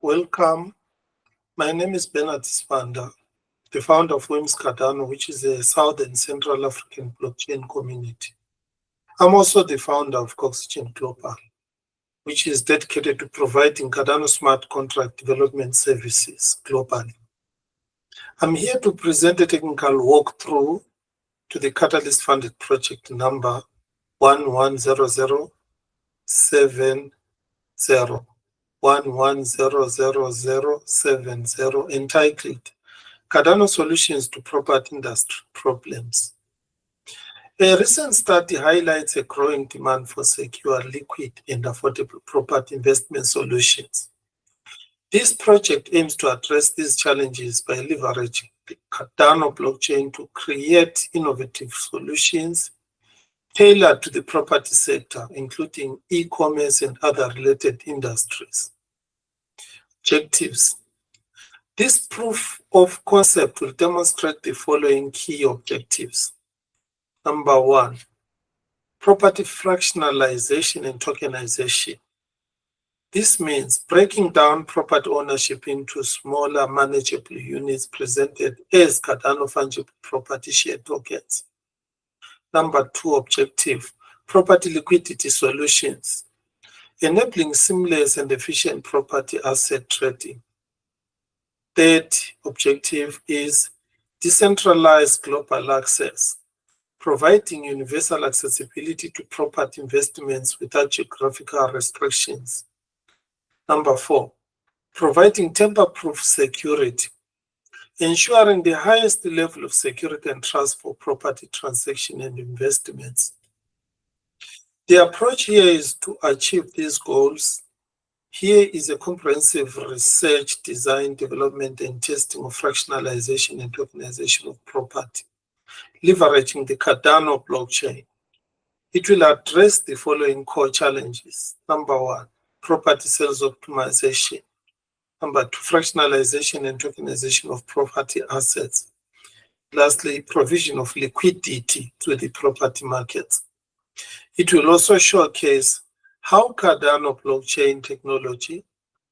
Welcome. My name is Bernard Sibanda, the founder of Cardano, which is a South and Central African blockchain community. I'm also the founder of Oxygen Global, which is dedicated to providing Cardano smart contract development services globally. I'm here to present a technical walkthrough to the Catalyst funded project number 110070 110070 entitled Cardano Solutions to Property Industry Problems. A recent study highlights a growing demand for secure, liquid, and affordable property investment solutions. This project aims to address these challenges by leveraging the Cardano blockchain to create innovative solutions tailored to the property sector, including e-commerce and other related industries. Objectives. This proof of concept will demonstrate the following key objectives. Number 1, property fractionalization and tokenization. This means breaking down property ownership into smaller manageable units presented as Cardano fungible property share tokens. Number 2 objective, property liquidity solutions, enabling seamless and efficient property asset trading. Third objective is decentralized global access, providing universal accessibility to property investments without geographical restrictions. Number 4, providing tamper-proof security, ensuring the highest level of security and trust for property transaction and investments. The approach here is to achieve these goals. Here is a comprehensive research, design, development, and testing of fractionalization and tokenization of property, leveraging the Cardano blockchain. It will address the following core challenges. Number 1, property sales optimization. Number 2, fractionalization and tokenization of property assets. Lastly, provision of liquidity to the property markets. It will also showcase how Cardano blockchain technology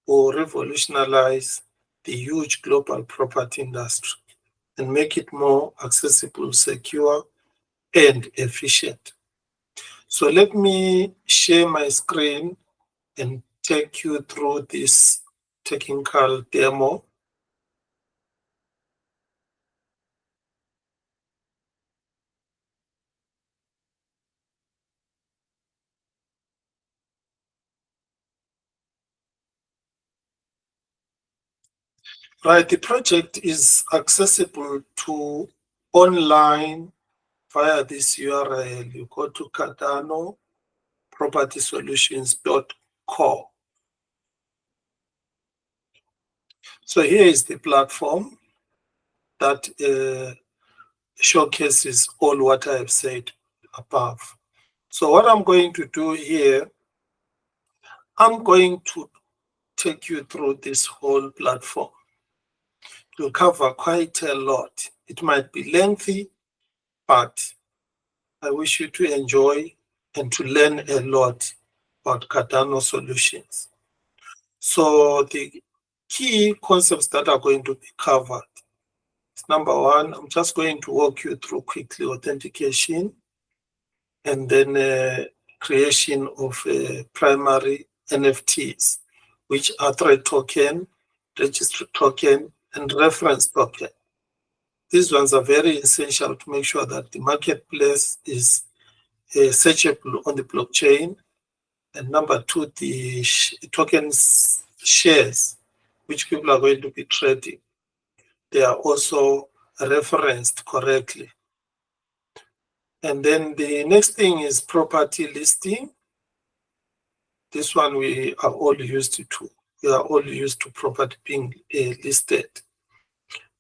will revolutionize the huge global property industry and make it more accessible, secure, and efficient. So let me share my screen and take you through this technical demo. Right, the project is accessible to online via this URL. You go to cardanopropertysolutions.co. So here is the platform that showcases all what I have said above. So what I'm going to do here, I'm going to take you through this whole platform. It will cover quite a lot. It might be lengthy, but I wish you to enjoy and to learn a lot about Cardano solutions. So the key concepts that are going to be covered. Number 1, I'm just going to walk you through quickly authentication and then creation of primary NFTs, which are thread token, registry token, and reference token. These ones are very essential to make sure that the marketplace is searchable on the blockchain. And number 2, the tokens shares, which people are going to be trading, they are also referenced correctly. And then the next thing is property listing. This one we are all used to. We are all used to property being listed.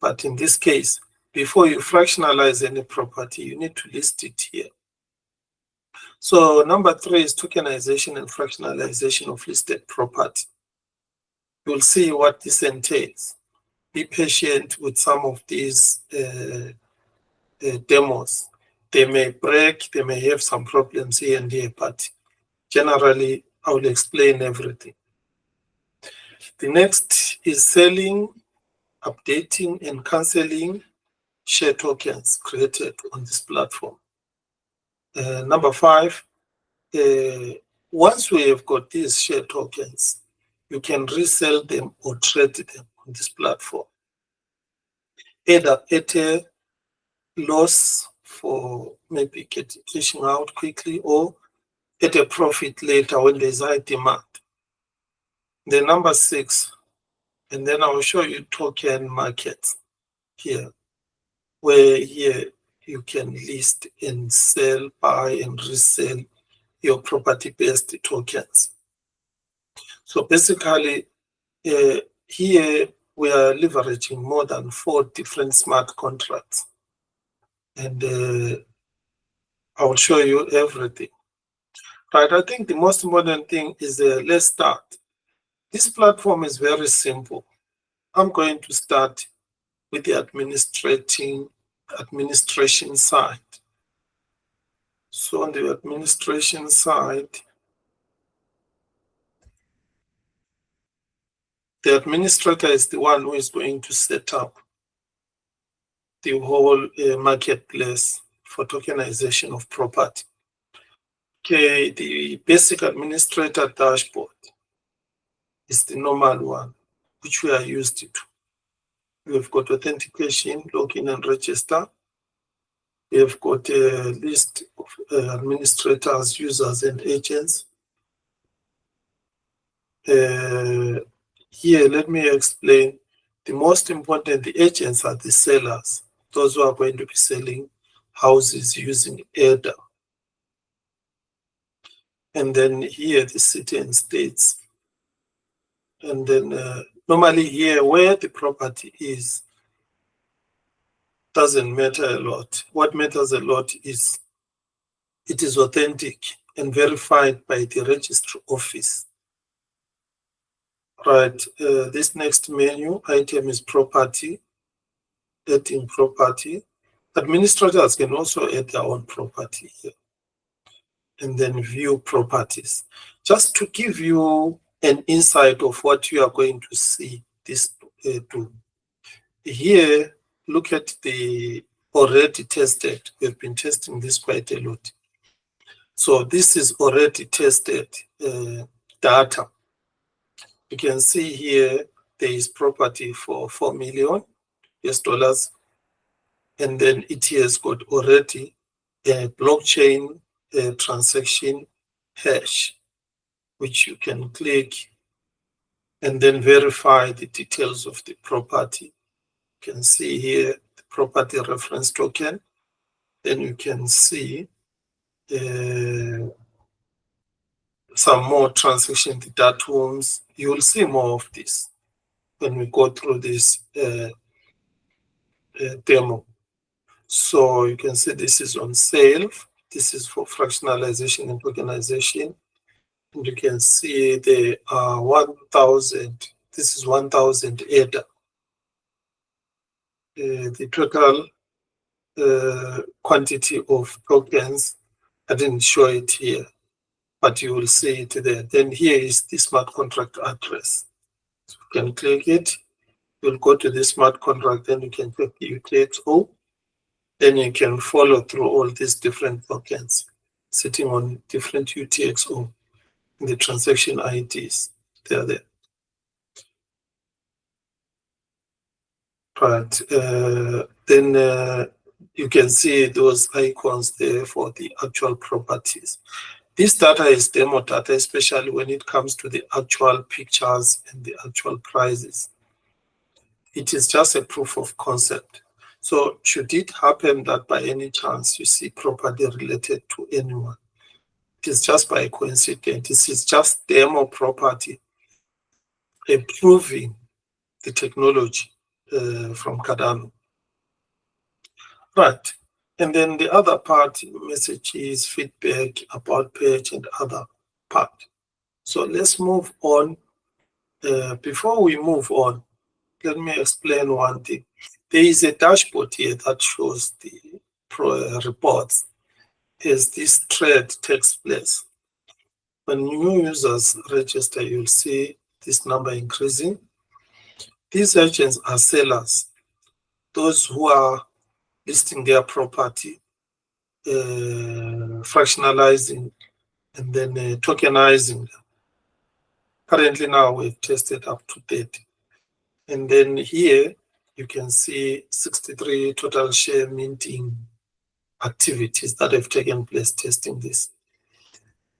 But in this case, before you fractionalize any property, you need to list it here. So number 3 is tokenization and fractionalization of listed property. You'll see what this entails. Be patient with some of these demos. They may break, they may have some problems here and there, but generally I will explain everything. The next is selling, updating, and canceling share tokens created on this platform. Number 5, once we have got these share tokens, you can resell them or trade them on this platform, either at a loss for maybe cashing out quickly or at a profit later when there's high demand. The number 6, and then I will show you token markets here, where here you can list and sell, buy and resell your property-based tokens. So basically, here we are leveraging more than 4 different smart contracts, and I will show you everything. Right, I think the most important thing is let's start. This platform is very simple. I'm going to start with the administration side. So on the administration side, the administrator is the one who is going to set up the whole marketplace for tokenization of property. Okay, the basic administrator dashboard is the normal one, which we are used to. We've got authentication, login and register. We have got a list of administrators, users, and agents. Here, let me explain. The most important, the agents are the sellers, those who are going to be selling houses using ADA. And then here, the city and states. And then normally here, where the property is, doesn't matter a lot. What matters a lot is it is authentic and verified by the registry office. Right, this next menu item is property, adding property. Administrators can also add their own property here. And then view properties. Just to give you an insight of what you are going to see this do. Here, look at the already tested. We've been testing this quite a lot. So this is already tested data. You can see here there is property for $4 million US, and then it has got already a blockchain transaction hash, which you can click and then verify the details of the property. You can see here the property reference token. Then you can see some more transaction datums. You will see more of this when we go through this demo. So you can see this is on sale. This is for fractionalization and tokenization. And you can see there are 1,000. This is 1,000 ADA. The total quantity of tokens, I didn't show it here, but you will see it there. Then here is the smart contract address. So you can click it. You'll go to the smart contract, then you can click the UTXO. Then you can follow through all these different tokens sitting on different UTXO. The transaction IDs, they're there. But then you can see those icons there for the actual properties. This data is demo data, especially when it comes to the actual pictures and the actual prices. It is just a proof of concept. So should it happen that by any chance you see property related to anyone, it is just by coincidence. This is just demo property, improving the technology from Cardano. Right. And then the other part, messages, feedback, about page, and other part. So let's move on. Before we move on, let me explain one thing. There is a dashboard here that shows the reports as this trade takes place. When new users register, you'll see this number increasing. These agents are sellers, those who are listing their property, fractionalizing, and then tokenizing them. Currently now we've tested up to 30. And then here you can see 63 total share minting activities that have taken place testing this.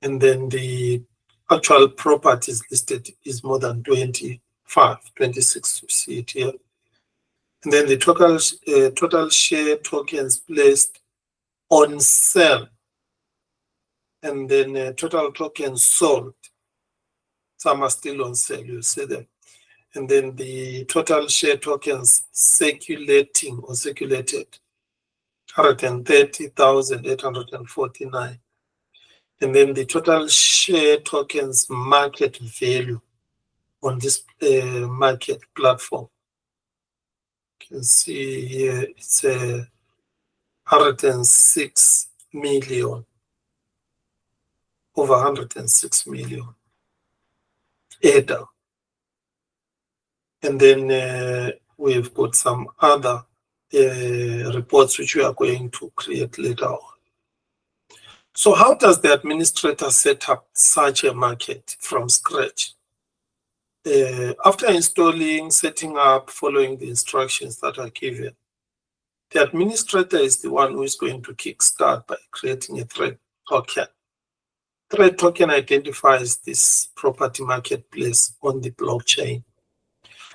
And then the actual properties listed is more than 25, 26, you see it here. And then the total share tokens placed on sale, and then total tokens sold. Some are still on sale, you'll see them. And then the total share tokens circulating or circulated, 130,849. And then the total share tokens market value on this market platform. You can see here it's 106 million, over 106 million ADA. And then we've got some other reports which we are going to create later on. So how does the administrator set up such a market from scratch? After installing, setting up, following the instructions that are given, the administrator is the one who is going to kickstart by creating a thread token. Thread token identifies this property marketplace on the blockchain.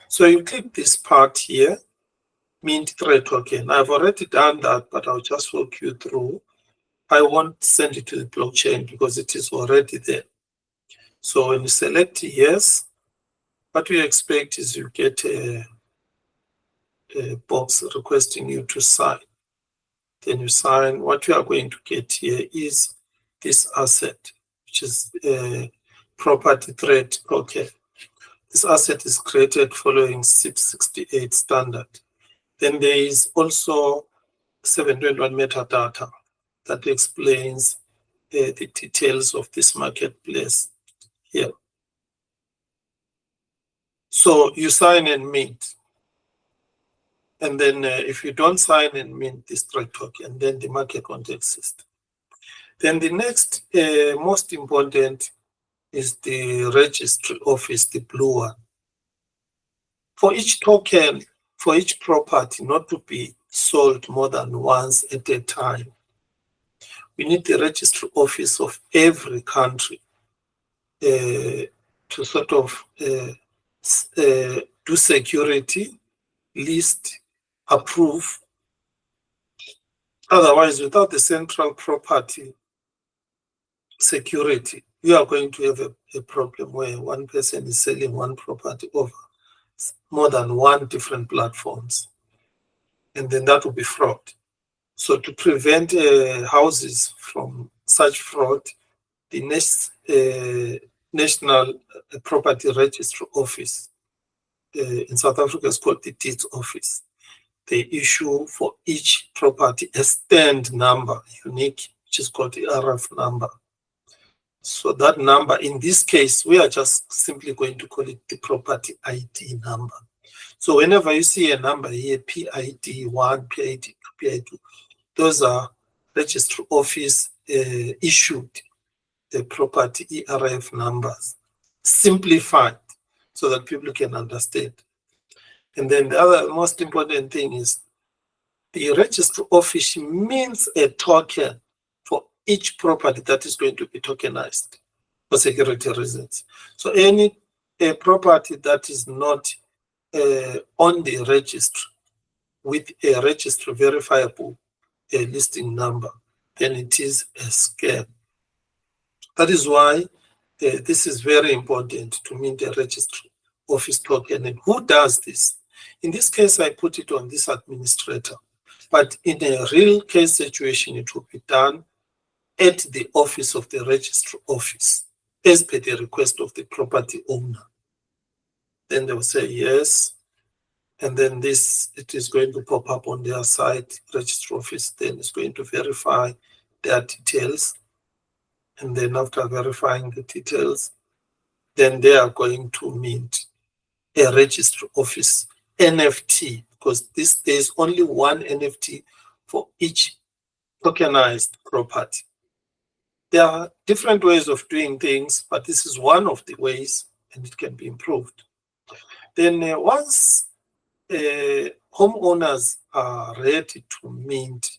So you click this part here, mint thread token. I've already done that, but I'll just walk you through. I won't send it to the blockchain because it is already there. So when you select yes, what we expect is you get a box requesting you to sign. Then you sign. What you are going to get here is this asset, which is a property thread token. This asset is created following SIP68 standard. Then there is also 721 metadata that explains the details of this marketplace here. So you sign and mint. And then if you don't sign and mint this thread token, then the market won't exist. Then the next most important is the registry office, the blue one. For each token, for each property not to be sold more than once at a time, we need the registry office of every country to sort of do security, list, approve. Otherwise, without the central property security, you are going to have a problem where one person is selling one property over more than one different platforms. And then that will be fraud. So to prevent houses from such fraud, the next National Property Registry Office in South Africa is called the Deeds Office. They issue for each property a stand number, unique, which is called the RF number. So that number, in this case, we are just simply going to call it the property ID number. So whenever you see a number here, PID1, PID2, PID2, those are registry office issued the property ERF numbers, simplified so that people can understand. And then the other most important thing is the registry office means a token for each property that is going to be tokenized for security reasons. So any property that is not on the registry with a registry verifiable listing number, then it is a scam. That is why this is very important to mint a registry office token. And who does this? In this case, I put it on this administrator. But in a real case situation, it will be done at the office of the registry office, as per the request of the property owner. Then they will say yes. And then it is going to pop up on their site, registry office, then it's going to verify their details. And then after verifying the details, then they are going to mint a registry office NFT, because there's only one NFT for each tokenized property. There are different ways of doing things, but this is one of the ways, and it can be improved. Then once homeowners are ready to mint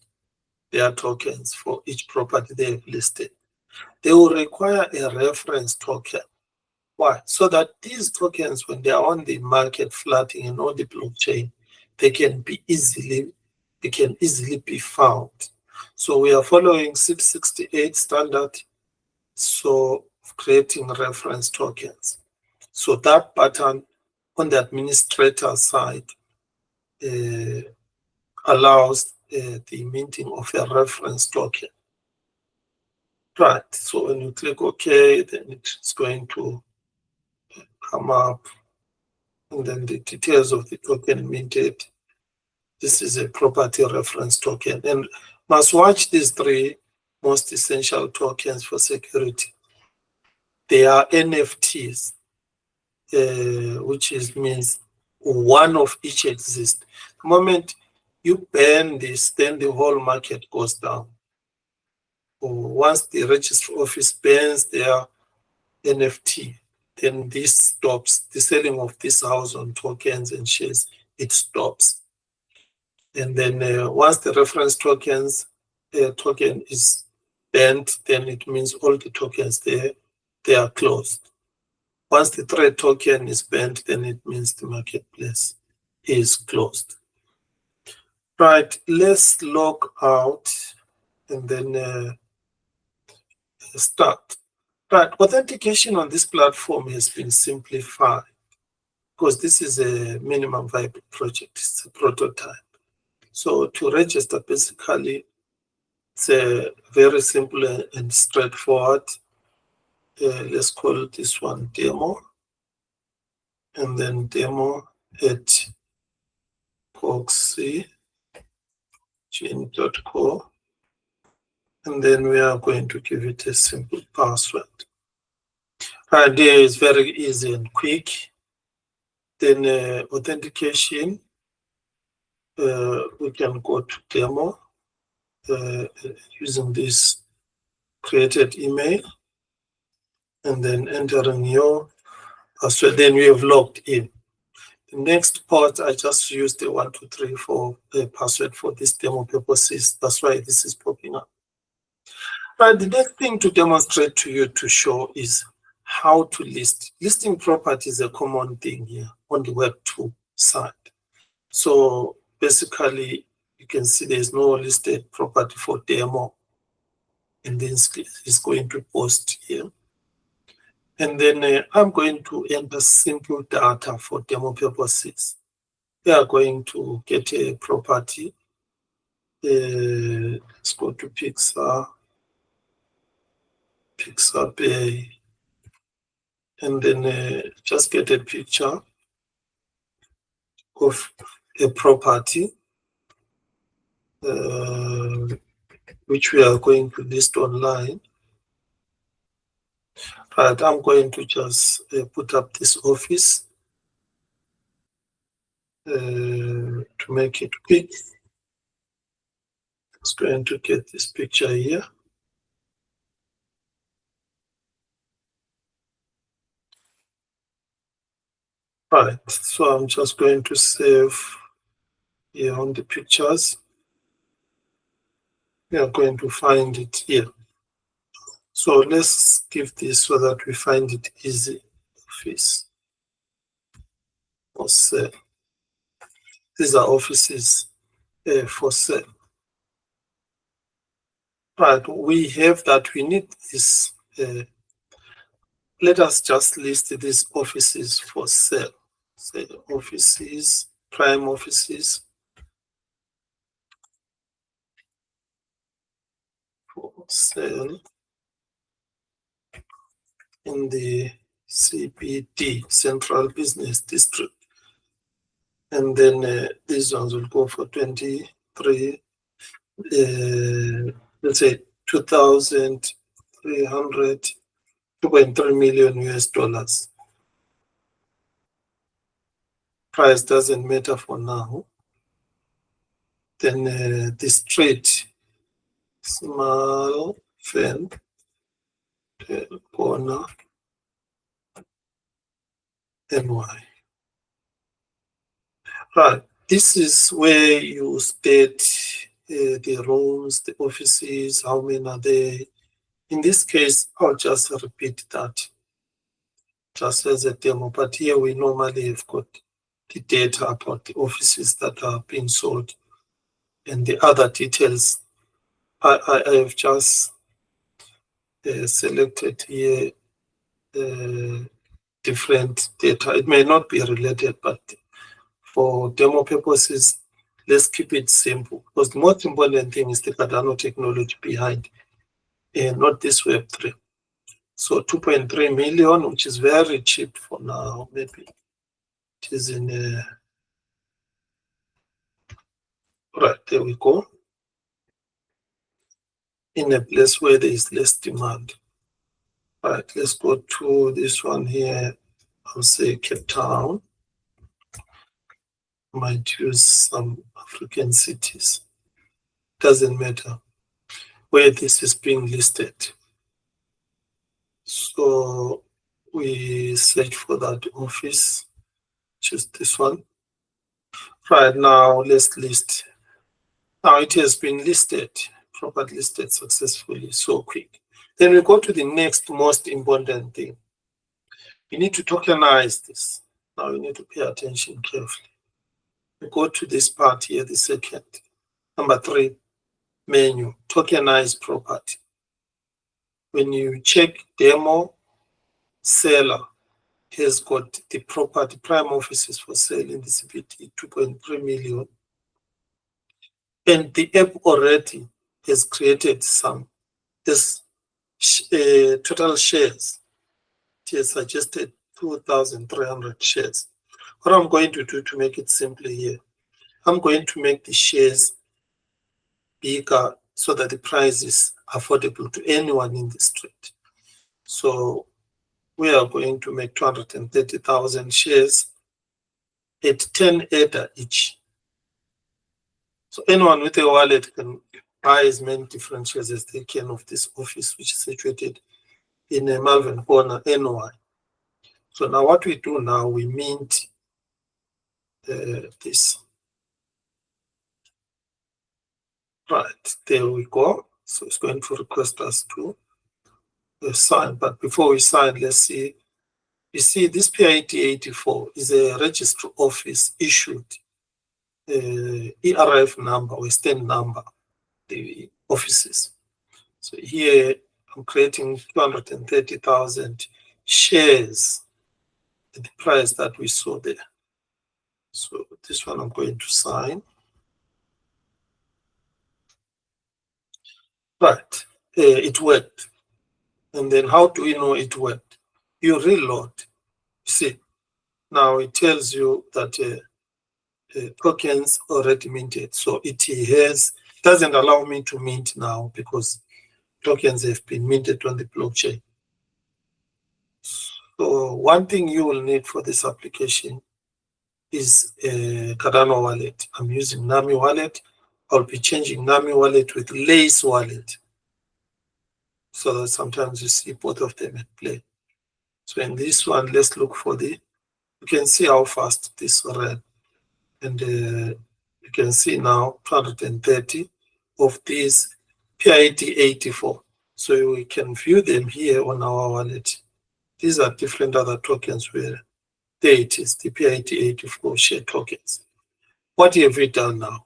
their tokens for each property they have listed, they will require a reference token. Why? So that these tokens, when they are on the market flooding and on the blockchain, they can easily be found. So we are following 668 standard, so creating reference tokens. So that button on the administrator side allows the minting of a reference token. Right, so when you click OK, then it's going to come up, and then the details of the token minted. This is a property reference token, and must watch these three most essential tokens for security. They are NFTs, which means one of each exists. The moment you ban this, then the whole market goes down. Once the registry office bans their NFT, then this stops. The selling of this house on tokens and shares, it stops. And then once the reference token is banned, then it means all the tokens there, they are closed. Once the thread token is banned, then it means the marketplace is closed. Right, let's log out and then start. Right, authentication on this platform has been simplified because this is a minimum viable project, it's a prototype. So to register, basically, it's very simple and straightforward. Let's call this one demo, and then demo at GMT+2, and then we are going to give it a simple password. Idea is very easy and quick. Then authentication, we can go to demo using this created email, and then entering your password. Then we have logged in. The next part, I just used the 1234 password for this demo purposes. That's why this is popping up. Right, the next thing to demonstrate to you to show is how to list. Listing property is a common thing here on the Web2 side. So basically, you can see there's no listed property for demo, and then it's going to post here. And then I'm going to enter simple data for demo purposes. We are going to get a property. Let's go to Pixar Bay, and then just get a picture of a property which we are going to list online. Right, I'm going to just put up this office to make it quick. Just going to get this picture here. Right, so I'm just going to save here on the pictures. We are going to find it here. So let's give this so that we find it easy. Office for sale. These are offices for sale. Right, we have that. We need this. Let us just list these offices for sale. Say offices, prime offices for sale in the CBD, Central Business District. And then these ones will go for 23, let's say 2.3 million US dollars. Price doesn't matter for now. Then the street, small fan, corner, NY. Right. This is where you state the rooms, the offices, how many are there. In this case, I'll just repeat that just as a demo, but here we normally have got the data about the offices that are being sold and the other details. I have just selected here different data. It may not be related, but for demo purposes, let's keep it simple, because the most important thing is the Cardano technology behind, and not this Web3. So 2.3 million, which is very cheap for now. Maybe it is in right, there we go. In a place where there is less demand. Right, let's go to this one here. I'll say Cape Town. Might use some African cities. Doesn't matter where this is being listed. So we search for that office, choose this one. Right now, let's list. Now it has been listed, properly listed successfully, so quick. Then we go to the next most important thing. We need to tokenize this. Now we need to pay attention carefully. We go to this part here, the second. Number 3, menu, tokenize property. When you check demo, seller has got the property, prime offices for sale in the CPT, 2.3 million. And the app already has created some, this total shares. It has suggested 2,300 shares. What I'm going to do to make it simple here, I'm going to make the shares bigger so that the price is affordable to anyone in the street. So we are going to make 230,000 shares at 10 Ether each. So anyone with a wallet can buy as many different shares as they can of this office, which is situated in a Malvern Corner, NY. So now what we do now, we mint this. Right, there we go. So it's going to request us to sign. But before we sign, let's see. You see, this PID84 is a registry office issued ERF number or stand number, the offices. So here I'm creating 230,000 shares at the price that we saw there. So this one I'm going to sign. Right, it worked. And then how do we know it worked? You reload. You see, now it tells you that tokens already minted. So it doesn't allow me to mint now because tokens have been minted on the blockchain. So one thing you will need for this application is a Cardano wallet. I'm using Nami wallet. I'll be changing Nami wallet with Lace wallet, so that sometimes you see both of them at play. So in this one, let's look for you can see how fast this ran. And you can see now 230 of these PID84. So we can view them here on our wallet. These are different other tokens where there it is, the PID84 share tokens. What have we done now?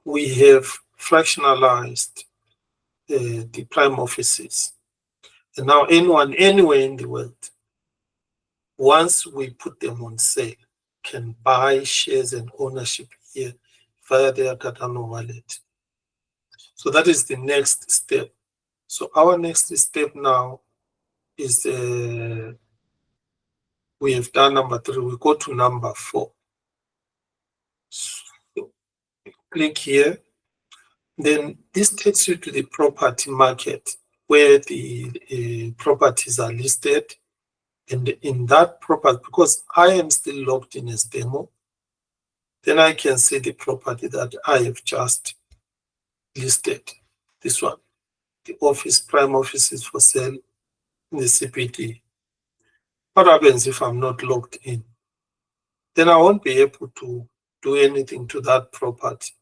We have fractionalized the prime offices. And now anyone, anywhere in the world, once we put them on sale, can buy shares and ownership here via their Cardano wallet. So that is the next step. So our next step now is we have done number 3. We go to number 4. So click here. Then this takes you to the property market where the properties are listed. And in that property, because I am still logged in as demo, Then I can see the property that I have just listed. This one, the prime office is for sale in the CPD. What happens if I'm not logged in? Then I won't be able to do anything to that property.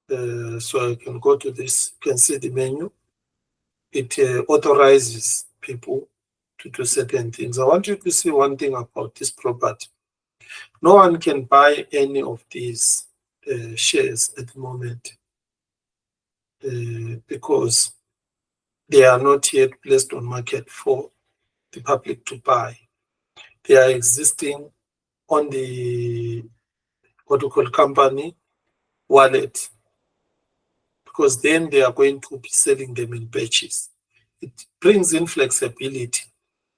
So I can go to this, you can see the menu. It authorizes people to do certain things. I want you to see one thing about this property. No one can buy any of these shares at the moment because they are not yet placed on market for the public to buy. They are existing on the protocol company wallet, because then they are going to be selling them in batches. It brings in flexibility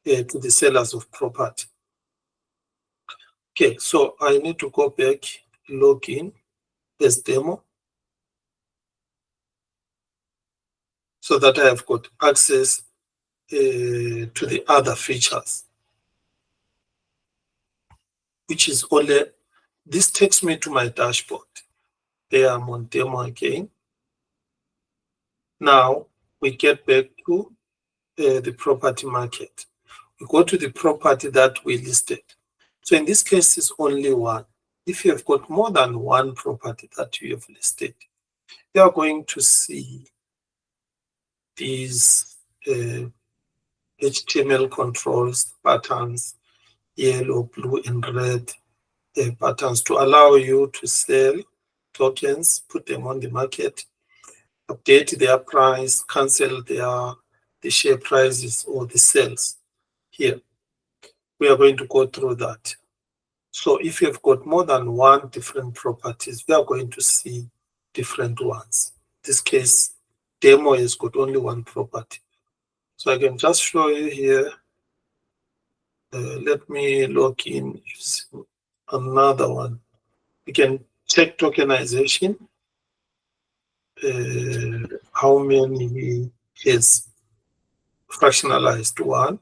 to the sellers of property. Okay, so I need to go back, log in as demo, so that I have got access to the other features, which is only, this takes me to my dashboard. There I'm on demo again. Now we get back to the property market. We go to the property that we listed. So in this case, it's only one. If you have got more than one property that you have listed, you are going to see these HTML controls, patterns, yellow, blue, and red patterns to allow you to sell tokens, put them on the market, update their price, cancel the share prices or the sales. Here, we are going to go through that. So if you've got more than one different properties, we are going to see different ones. In this case, demo has got only one property. So I can just show you here. Let me log in using another one. We can check tokenization, how many is fractionalized one.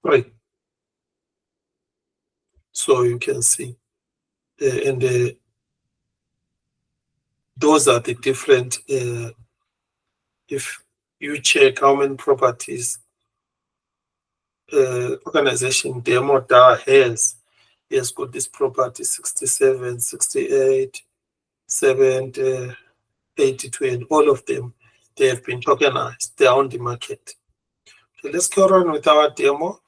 Right. So you can see, and those are the different, if you check how many properties organization demo DAO has got this property 67, 68, 70, 82, and all of them, they have been tokenized. They are on the market. Okay, let's go on with our demo.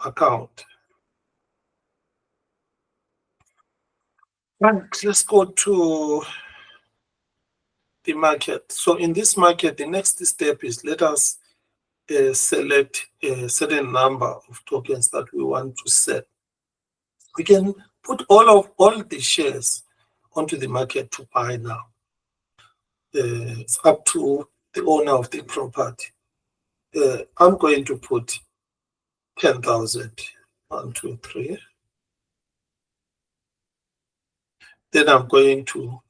Account. Right, let's go to the market. So in this market, the next step is let us select a certain number of tokens that we want to sell. We can put all the shares onto the market to buy now. It's up to the owner of the property. I'm going to put 10,000. 1, 2, 3. Then I'm going to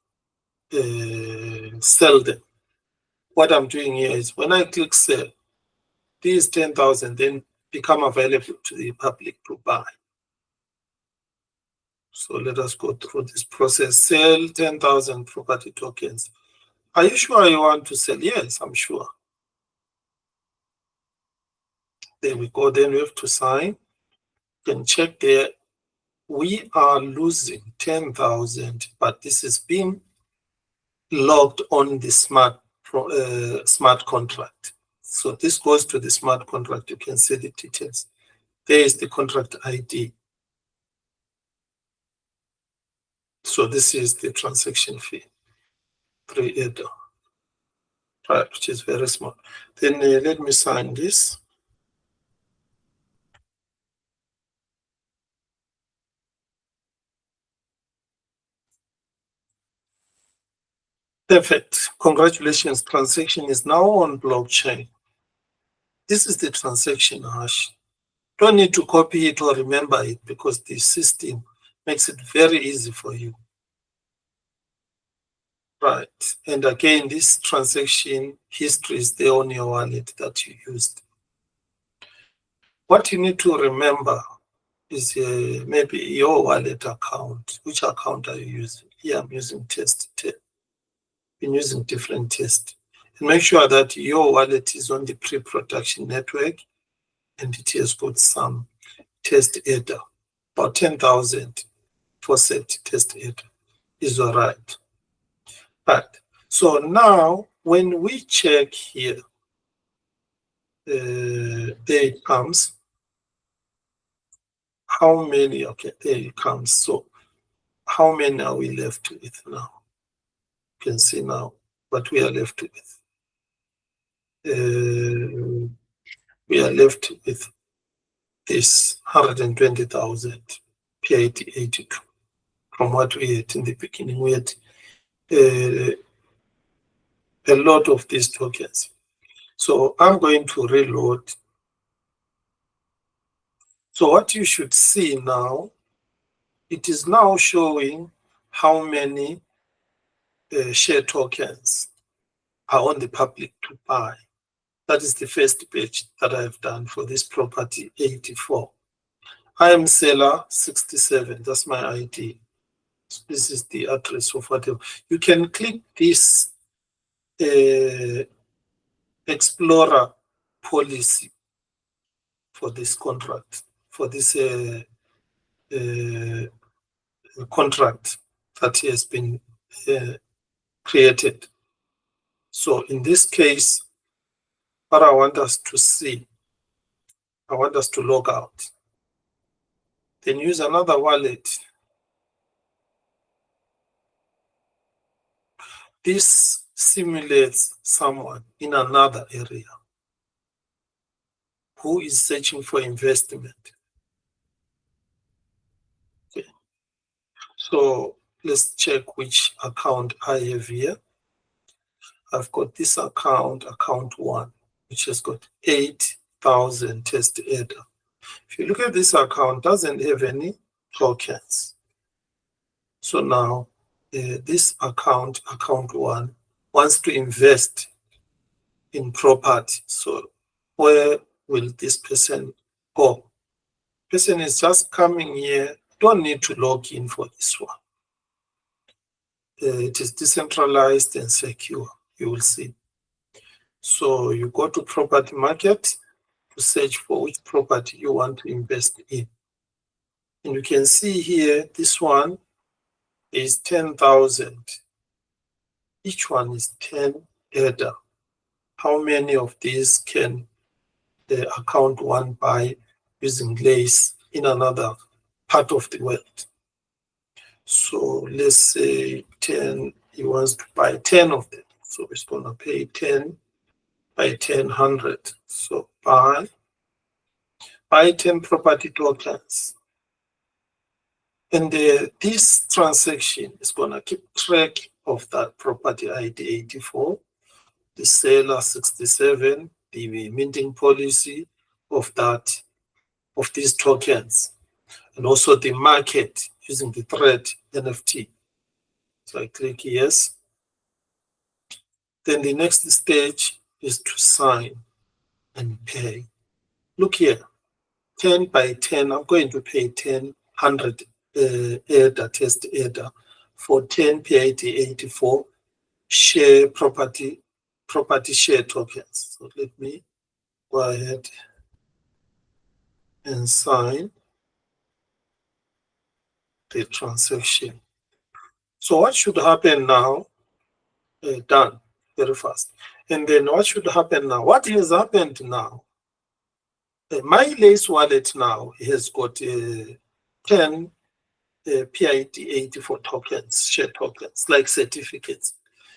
sell them. What I'm doing here is when I click sell, these 10,000 then become available to the public to buy. So let us go through this process. Sell 10,000 property tokens. Are you sure you want to sell? Yes, I'm sure. There we go. Then we have to sign. You can check there. We are losing 10,000, but this is being logged on the smart contract. So this goes to the smart contract. You can see the details. There is the contract ID. So this is the transaction fee, 3 right, which is very small. Then let me sign this. Perfect. Congratulations. Transaction is now on blockchain. This is the transaction hash. Don't need to copy it or remember it because the system makes it very easy for you. Right. And again, this transaction history is there on your wallet that you used. What you need to remember is maybe your wallet account. Which account are you using? Here I'm using test. Been using different tests. And make sure that your wallet is on the pre-production network and it has got some test header. About 10,000 for set test header is all right. Right. So now when we check here, there it comes. How many? Okay, there it comes. So how many are we left with now? You can see now what we are left with. We are left with this 120,000 PIT82 from what we had in the beginning. We had a lot of these tokens. So I'm going to reload. So what you should see now, it is now showing how many share tokens are on the public to buy. That is the first page that I've done for this property 84. I am seller 67, that's my ID. So this is the address of whatever. You can click this Explorer policy for this contract, for this contract that has been created. So in this case, what I want us to see, I want us to log out. Then use another wallet. This simulates someone in another area who is searching for investment. Okay. So let's check which account I have here. I've got this account 1, which has got 8,000 test header. If you look at this account, doesn't have any tokens. So now this account 1, wants to invest in property. So where will this person go? Person is just coming here, don't need to log in for this one. It is decentralized and secure, you will see. So you go to property market to search for which property you want to invest in. And you can see here, this one is 10,000. Each one is 10 header. How many of these can the account 1 buy using LACE in another part of the world? So let's say 10, he wants to buy 10 of them. So it's going to pay 10 by 10, 100. So buy 10 property tokens. And this transaction is going to keep track of that property ID 84, the seller 67, the minting policy of these tokens, and also the market using the thread NFT. So I click yes. Then the next stage is to sign and pay. Look here, 10 by 10, I'm going to pay 10, 100 header, test header for 10 PIT84 share property share tokens. So let me go ahead and sign the transaction. So what should happen now? Done very fast. And then what should happen now? What has happened now? My LACE wallet now has got 10 PIT84 tokens, share tokens, like certificates.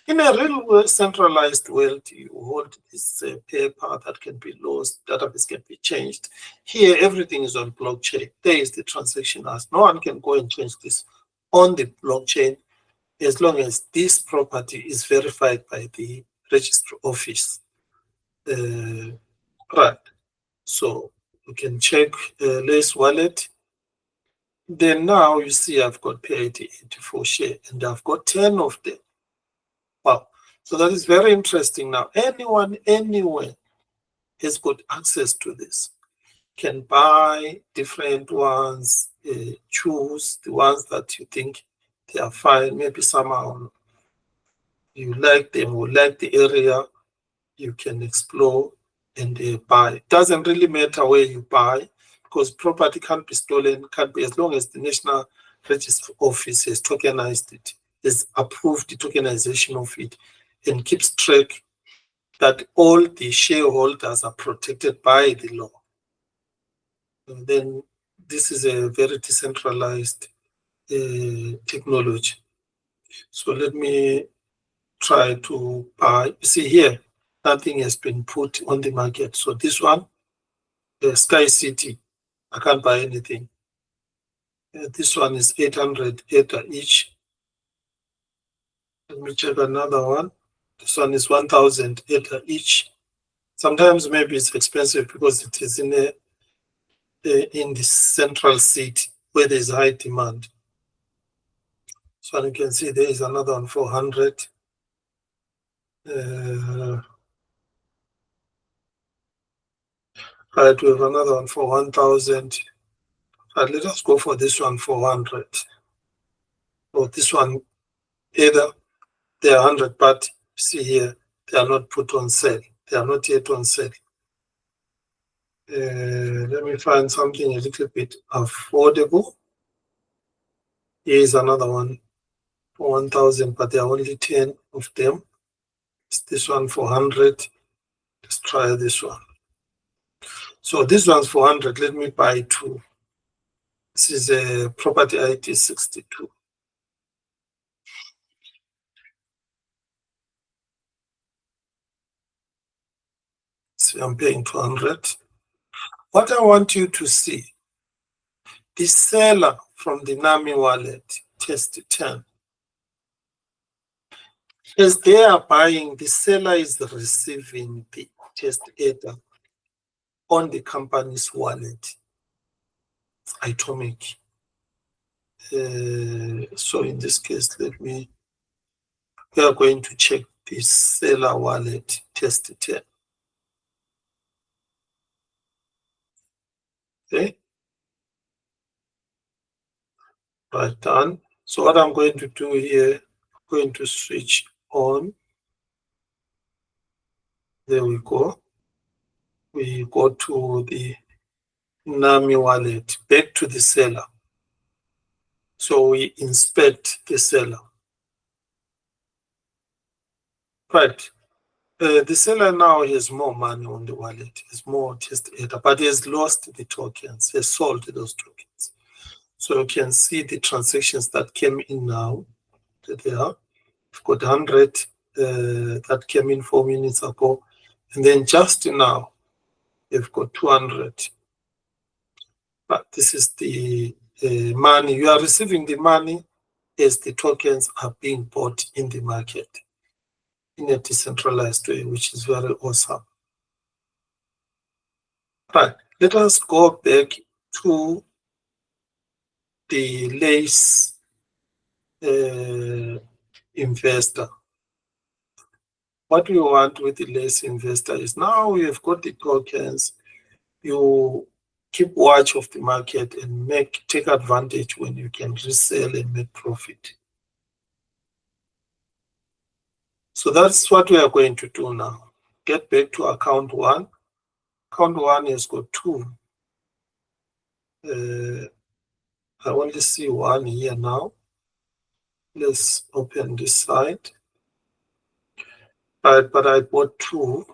In a real centralized world, you hold this paper that can be lost, database can be changed. Here, everything is on blockchain. There is the transaction as no one can go and change this on the blockchain as long as this property is verified by the registry office. Right. So you can check LACE wallet. Then now you see I've got PIT84 share and I've got 10 of them. Wow. So that is very interesting. Now, anyone, anywhere has got access to this. Can buy different ones, choose the ones that you think they are fine. Maybe somehow you like them or like the area, you can explore and buy. It doesn't really matter where you buy, because property can't be stolen, can't be, as long as the National Register Office has tokenized it, has approved the tokenization of it, and keeps track that all the shareholders are protected by the law. And then this is a very decentralized technology. So let me try to buy. You see here, nothing has been put on the market. So this one, the Sky City, I can't buy anything. This one is 800 Ether each. Let me check another one. This one is 1,000 Ether each. Sometimes maybe it's expensive because it is in the central city where there is high demand. So you can see there is another one 400. Right, we have another one for 1,000. Right, let us go for this one for 100. Or this one, either they are 100, but see here, they are not put on sale. They are not yet on sale. Let me find something a little bit affordable. Here is another one for 1,000, but there are only 10 of them. It's this one for 100. Let's try this one. So this one's for 100. Let me buy two. This is a property ID 62. So I'm paying 200. What I want you to see, the seller from the NAMI wallet, test 10. As they are buying, the seller is receiving the test Ether on the company's wallet. It's atomic. So in this case, we are going to check the seller wallet, test 10. Okay. Right, done. So what I'm going to do here, I'm going to switch on. There we go. We go to the NAMI wallet, back to the seller. So we inspect the seller. Right. The seller now has more money on the wallet, has more test Ether, but he has lost the tokens, has sold those tokens. So you can see the transactions that came in now. There, we've got 100 that came in 4 minutes ago. And then just now, we've got 200. But this is the money. You are receiving the money as the tokens are being bought in the market in a decentralized way, which is very awesome. Right, let us go back to the LACE investor. What we want with the LACE investor is now we have got the tokens, you keep watch of the market and take advantage when you can resell and make profit. So that's what we are going to do now. Get back to account one. Account one has got two. I only see one here now. Let's open this side. Right, but I bought two.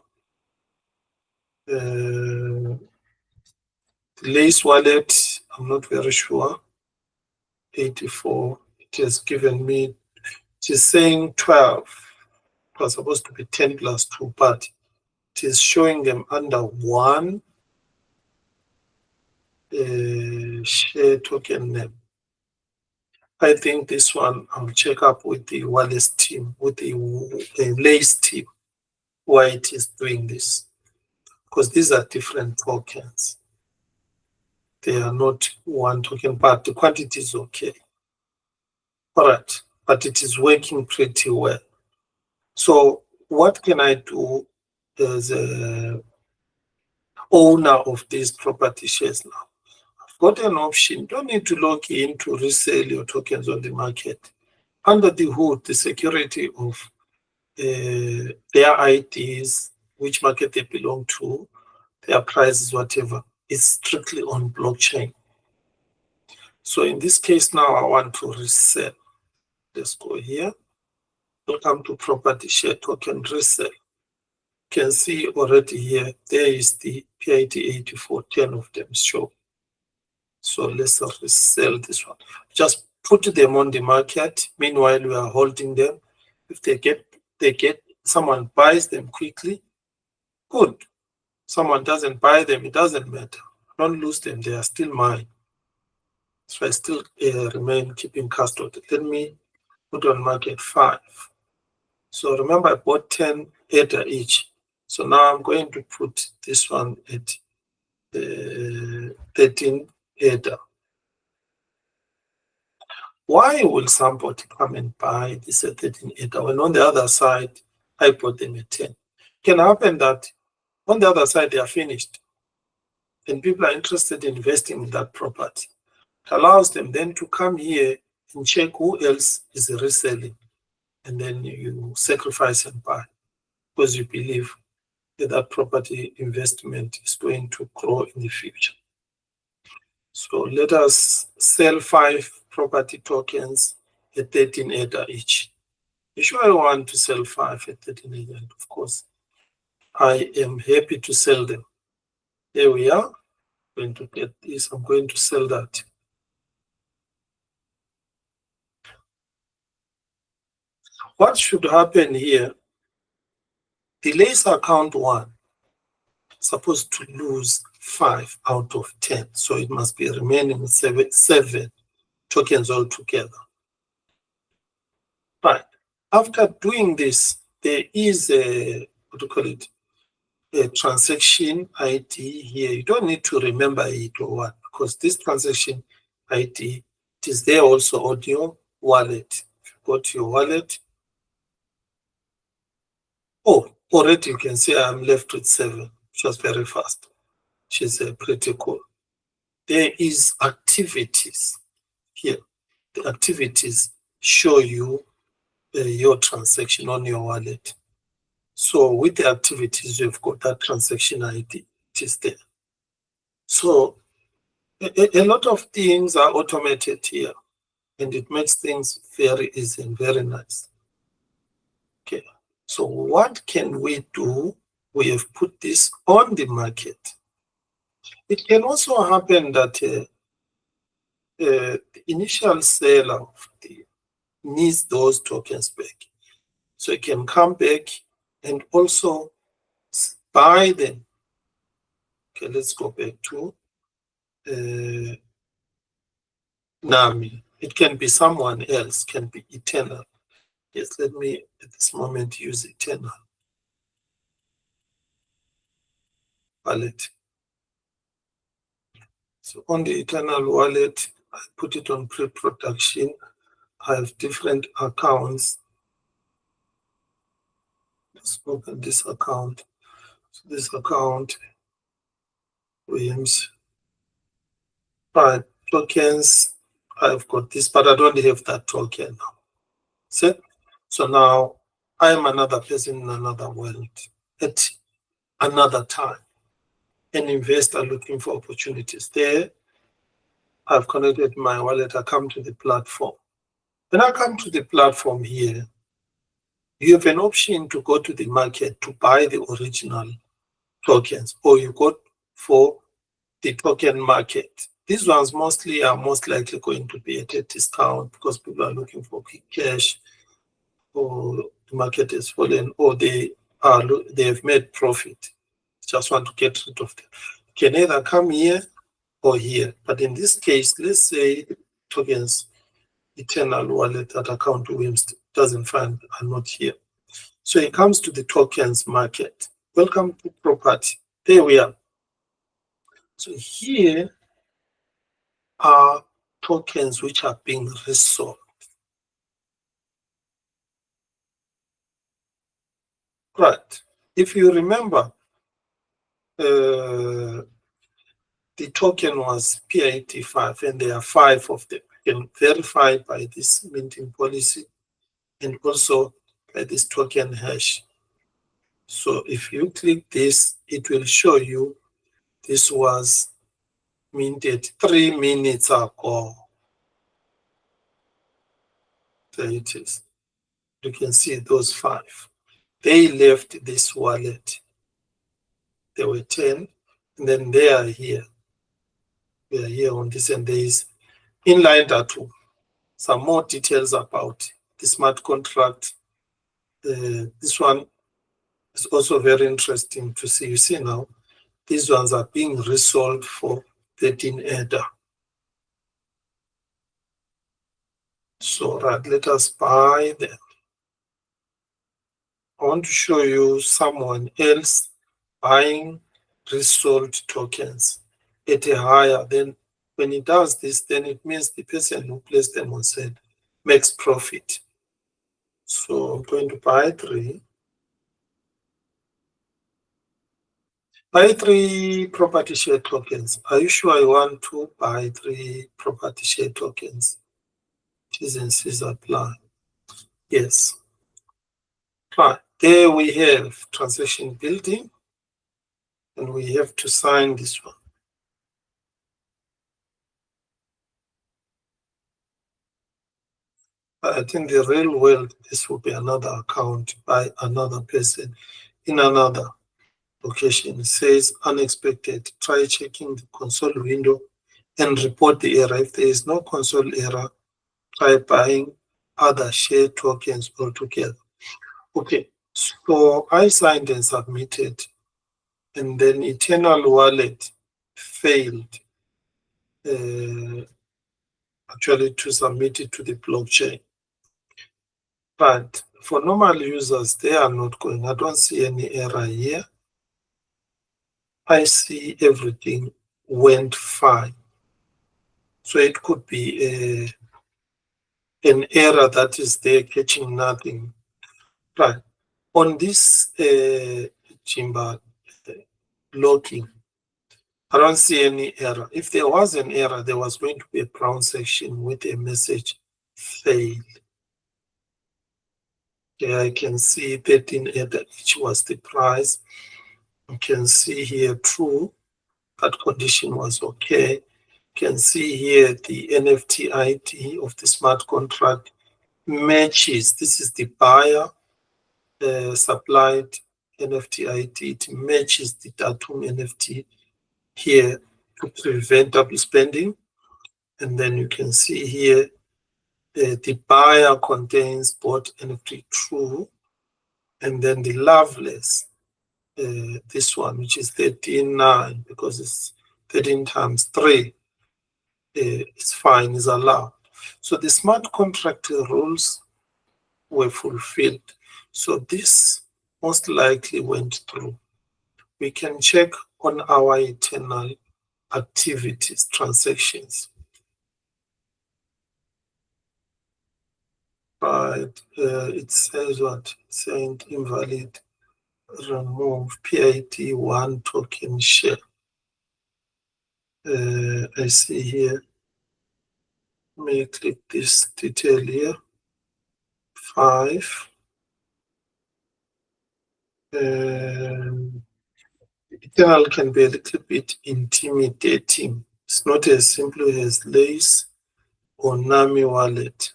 The LACE wallet, I'm not very sure. 84. It has given me, it is saying 12. It was supposed to be 10 plus 2, but it is showing them under one share token name. I think this one I'll check up with the Wallace team, with the LACE team, why it is doing this. Because these are different tokens. They are not one token, but the quantity is okay. All right, but it is working pretty well. So what can I do as a owner of these property shares now? I've got an option. Don't need to log in to resell your tokens on the market. Under the hood, the security of their IDs, which market they belong to, their prices, whatever, is strictly on blockchain. So in this case now, I want to resell. Let's go here. Welcome to property share token resell. You can see already here, there is the PID84, 10 of them show. So let's resell this one. Just put them on the market. Meanwhile, we are holding them. If they get someone buys them quickly, good. Someone doesn't buy them, it doesn't matter. Don't lose them, they are still mine. So I still remain keeping custody. Let me put on market 5. So remember I bought 10 Ether each. So now I'm going to put this one at 13 Ether. Why will somebody come and buy this at 13 Ether when on the other side I bought them at 10? It can happen that on the other side they are finished and people are interested in investing in that property. It allows them then to come here and check who else is reselling, and then you sacrifice and buy because you believe that that property investment is going to grow in the future. So let us sell 5 property tokens at 13 Ether each. You sure I want to sell 5 at 13 Ether? And of course, I am happy to sell them. There we are. I'm going to get this. I'm going to sell that. What should happen here? The laser account 1 is supposed to lose 5 out of 10. So it must be remaining 7 tokens altogether. Right. After doing this, there is a, what do you call it, a transaction ID here. You don't need to remember it or what, because this transaction ID, it is there also on your wallet. If you go to your wallet, oh, already you can see I'm left with 7, which was very fast, which is pretty cool. There is activities here. The activities show you your transaction on your wallet. So with the activities, you've got that transaction ID. It is there. So a lot of things are automated here, and it makes things very easy and very nice. Okay. So what can we do? We have put this on the market. It can also happen that the initial seller of the needs those tokens back. So it can come back and also buy them. Okay, let's go back to NAMI. It can be someone else, can be Eternal. Yes, let me at this moment use Eternal wallet. So on the Eternal wallet, I put it on pre-production. I have different accounts. Let's open this account. So this account, Williams. Right, tokens. I've got this, but I don't have that token now. See? So now I'm another person in another world at another time. An investor looking for opportunities. There, I've connected my wallet. I come to the platform. When I come to the platform here, you have an option to go to the market to buy the original tokens, or you go for the token market. These ones mostly are most likely going to be at a discount because people are looking for quick cash, or the market has fallen, or they have made profit. Just want to get rid of them. You can either come here or here. But in this case, let's say tokens, Eternal wallet, that account Williams doesn't find are not here. So it comes to the tokens market. Welcome to property. There we are. So here are tokens which are being resold. Right. If you remember, the token was P85, and there are 5 of them. You can verify by this minting policy and also by this token hash. So if you click this, it will show you this was minted 3 minutes ago. There it is. You can see those 5. They left this wallet. There were 10, and then they are here. They are here on this, and there is inline tattoo. Some more details about the smart contract. This one is also very interesting to see. You see now, these ones are being resold for 13 Ether. So right, let us buy them. I want to show you someone else buying resold tokens at a higher. Then when he does this, then it means the person who placed them on sale makes profit. So I'm going to buy 3. Buy 3 property share tokens. Are you sure I want to buy 3 property share tokens? T's and C's apply. Yes. Right. There we have transaction building, and we have to sign this one. But in the real world, this will be another account by another person in another location. It says unexpected. Try checking the console window and report the error. If there is no console error, try buying other share tokens altogether. Okay, so I signed and submitted, and then Eternal Wallet failed actually to submit it to the blockchain. But for normal users, they are not going. I don't see any error here. I see everything went fine. So it could be an error that is there catching nothing. Right. On this Jimba locking, I don't see any error. If there was an error, there was going to be a brown section with a message failed. Here I can see 13 Ether, which was the price. You can see here true, that condition was okay. You can see here the NFT ID of the smart contract matches. This is the buyer supplied NFT ID. It matches the Datum NFT here to prevent double spending. And then you can see here the buyer contains both NFT true, and then the loveless, this one, which is 13.9, because it's 13 times 3, it's fine, is allowed. So the smart contract rules were fulfilled. So this most likely went through. We can check on our internal activities, transactions. Right, it says what? It saying invalid, remove PID1 token share. I see here. Let me click this detail here. 5. Eternal can be a little bit intimidating. It's not as simple as Lace or Nami wallet.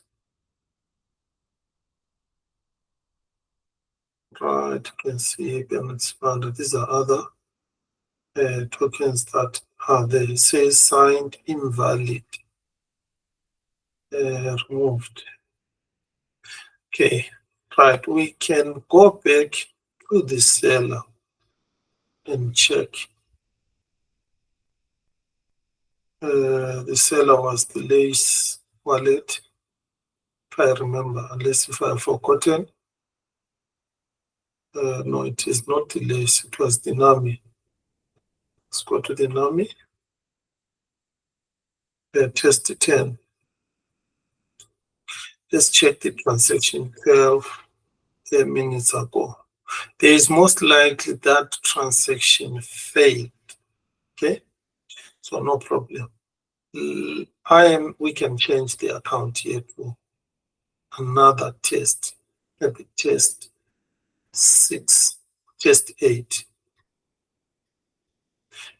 Right, you can see Sibanda. These are other tokens that are there. It says signed invalid. Removed. Okay, right. We can go back to the seller and check. The seller was the Lace wallet, if I remember, unless if I have forgotten. No, it is not the Lace, it was the Nami. Let's go to the Nami. Test 10. Let's check the transaction 12 minutes ago. there is most likely that transaction failed. Okay, so no problem. We can change the account here to another test, maybe test 6, test 8.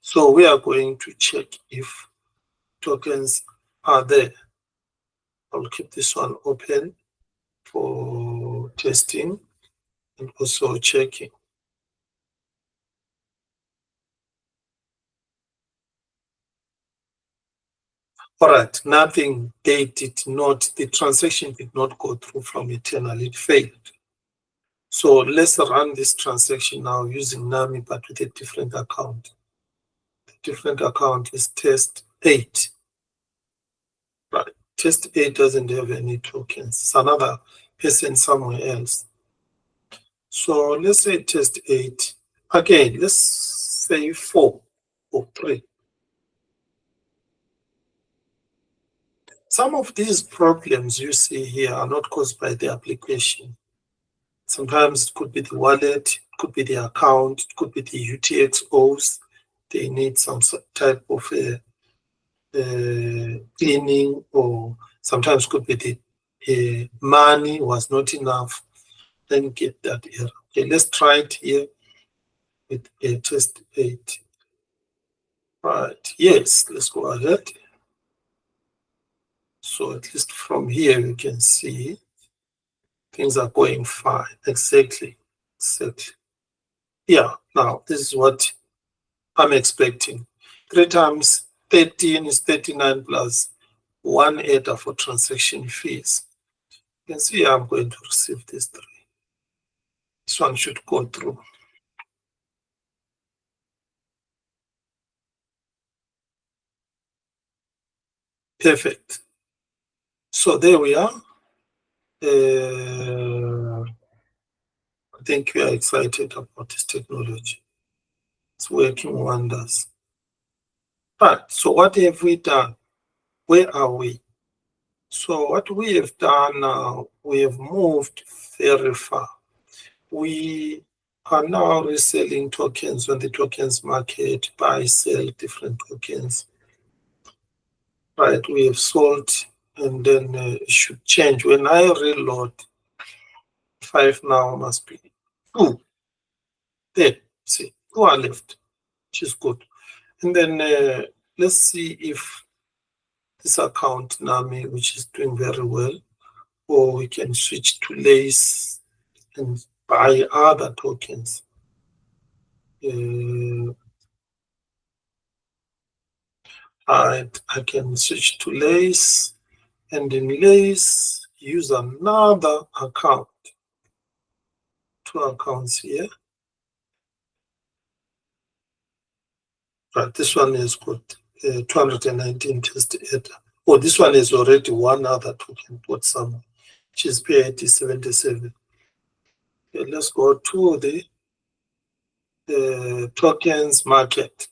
So we are going to check if tokens are there. I'll keep this one open for testing and also checking. All right, nothing, the transaction did not go through from Eternal, it failed. So let's run this transaction now using NAMI, but with a different account. The different account is test 8. Right, test 8 doesn't have any tokens. It's another person somewhere else. So let's say test 8. Again, let's say 4 or 3. Some of these problems you see here are not caused by the application. Sometimes it could be the wallet, it could be the account, it could be the UTXOs. They need some type of cleaning, or sometimes could be the money was not enough. Then get that error. Okay, let's try it here with a test 8. Right, yes, let's go ahead. So at least from here you can see things are going fine. Exactly. Yeah, now this is what I'm expecting. 3 times 13 is 39 plus 1 ADA for transaction fees. You can see I'm going to receive this 3. This one should go through. Perfect. So there we are. I think we are excited about this technology. It's working wonders. Right, so what have we done? Where are we? So what we have done now, we have moved very far. We are now reselling tokens on the tokens market, buy, sell different tokens. Right, we have sold, and then it should change. When I reload, 5 now must be 2. There, see, 2 are left, which is good. And then let's see if this account NAMI, which is doing very well, or we can switch to LACE and buy other tokens. I can switch to LACE, and in LACE use another account. 2 accounts here. Right, this one is got 219 test data. Oh, this one is already one other token put somewhere, which is PIT77. Okay, let's go to the tokens market.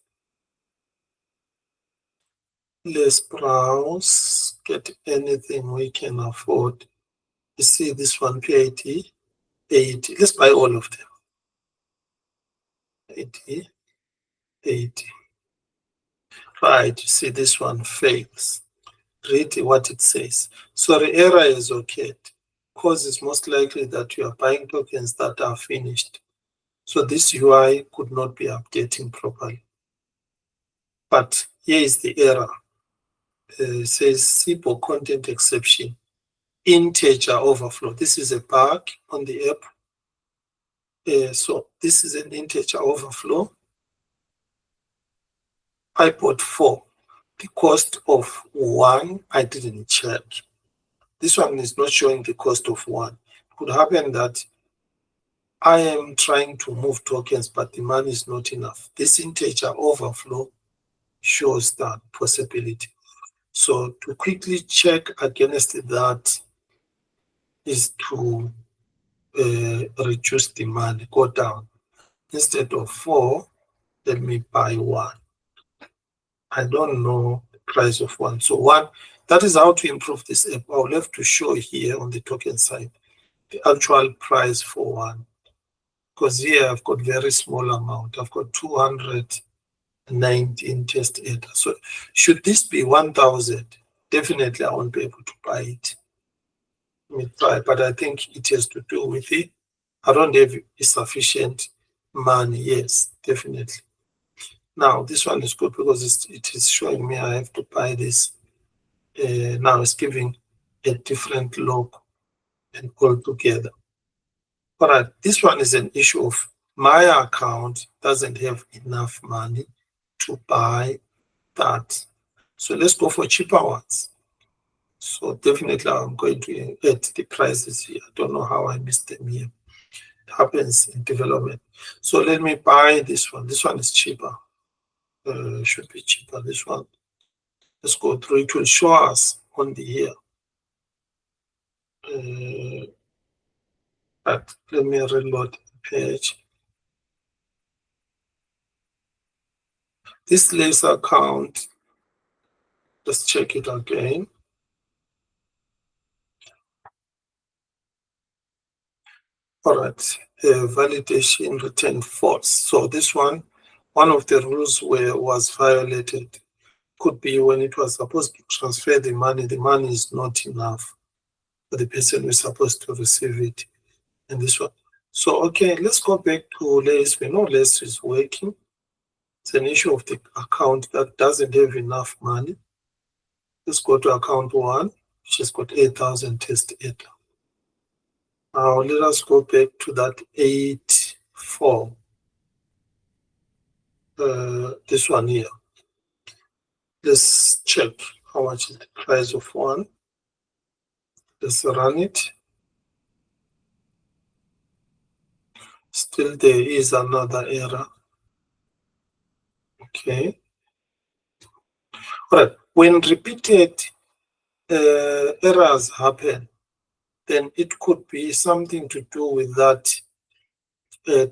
Let's browse, get anything we can afford. You see this one, PIT 80. Let's buy all of them. 80, 80. Right, you see this one fails. Read what it says. So the error is okay, because it's most likely that you are buying tokens that are finished. So this UI could not be updating properly. But here is the error. It says SIBO content exception, integer overflow. This is a bug on the app. So this is an integer overflow. I bought 4. The cost of 1, I didn't check. This one is not showing the cost of 1. It could happen that I am trying to move tokens, but the money is not enough. This integer overflow shows that possibility. So to quickly check against that is to reduce the money, go down. Instead of 4, let me buy 1. I don't know the price of 1. So 1, that is how to improve this app. I'll have to show here on the token side the actual price for 1. because here I've got very small amount. I've got 219 test data. So should this be 1,000, definitely I won't be able to buy it. Let me try, but I think it has to do with it. I don't have sufficient money. Yes, definitely. Now this one is good because it is showing me I have to buy this. Now it's giving a different logo and all together. All right, this one is an issue of my account doesn't have enough money to buy that. So let's go for cheaper ones. So definitely I'm going to add the prices here. I don't know how I missed them here. It happens in development. So let me buy this one. This one is cheaper. Should be cheaper. This one. Let's go through. It will show us on the here. But let me reload the page. This laser account, let's check it again. All right, validation returned false. So this one of the rules was violated. Could be when it was supposed to transfer the money is not enough for the person who is supposed to receive it. And this one. So, okay, let's go back to LACE. We know LACE is working. It's an issue of the account that doesn't have enough money. Let's go to account 1, which has got 8,000 test data. Now, let us go back to that 8.4. This one here. Let's check how much is the price of one. Let's run it. Still there is another error. Okay. All right. When repeated errors happen, then it could be something to do with that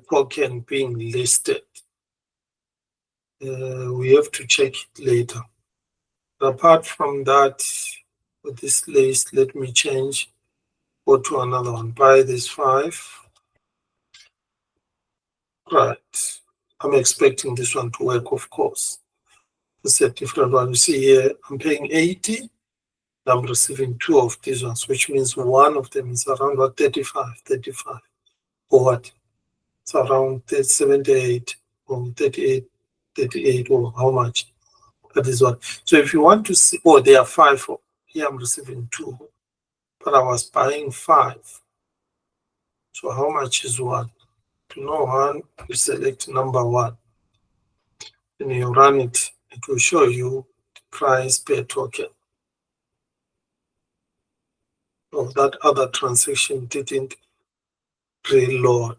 token being listed. We have to check it later. Apart from that, with this list, let me change. Go to another one. Buy this 5. Right. I'm expecting this one to work, of course. It's a different one. You see here, I'm paying 80. I'm receiving 2 of these ones, which means one of them is around what, 35, or what? It's around 78 or 38, or how much? That is what. So if you want to see, oh, there are 5. Here I'm receiving 2, but I was buying 5. So how much is 1? To know 1, you select number 1. When you run it, it will show you the price per token. Of that other transaction didn't reload.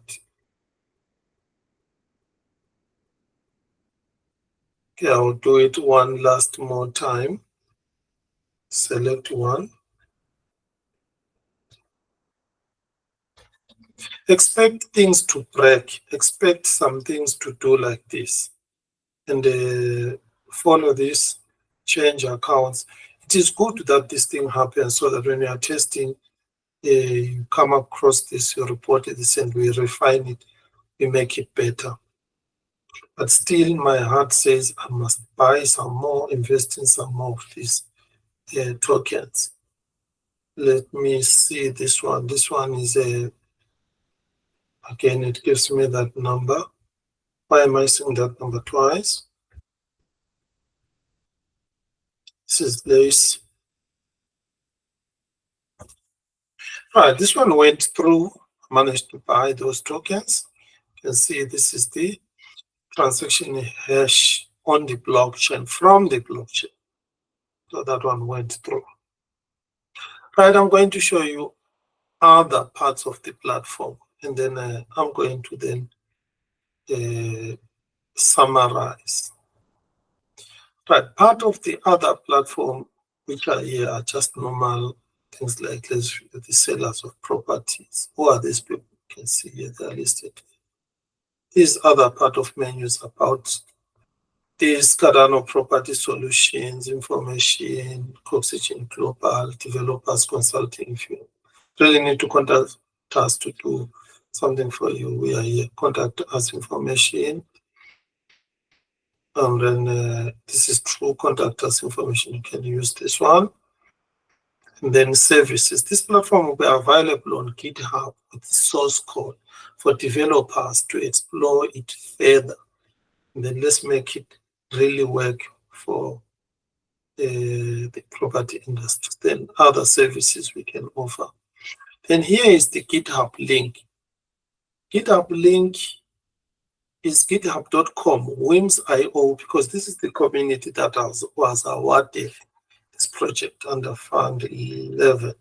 Okay, I'll do it one last more time. Select 1. Expect things to break. Expect some things to do like this. And follow this, change accounts. It is good that this thing happens so that when you are testing, you come across this, you report this, and we refine it, we make it better. But still, my heart says I must buy some more, invest in some more of these tokens. Let me see this one. This one is again, it gives me that number. Why am I seeing that number twice? This is this. Right, this one went through, managed to buy those tokens. You can see this is the transaction hash on the blockchain, from the blockchain. So that one went through. Right, I'm going to show you other parts of the platform, and then I'm going to then summarize. Right, part of the other platform, which are here, are just normal things like the sellers of properties. Who are these people? You can see here they're listed. These other part of menus about these Cardano property solutions, information, Oxygen Global, developers consulting. If you really need to contact us to do something for you. We are here. Contact us information. And then this is true contact us information. You can use this one. And then services. This platform will be available on GitHub with source code for developers to explore it further. And then let's make it really work for the property industry. Then other services we can offer. Then here is the GitHub link. GitHub link is github.com whims.io, because this is the community that was awarded this project under Fund 11.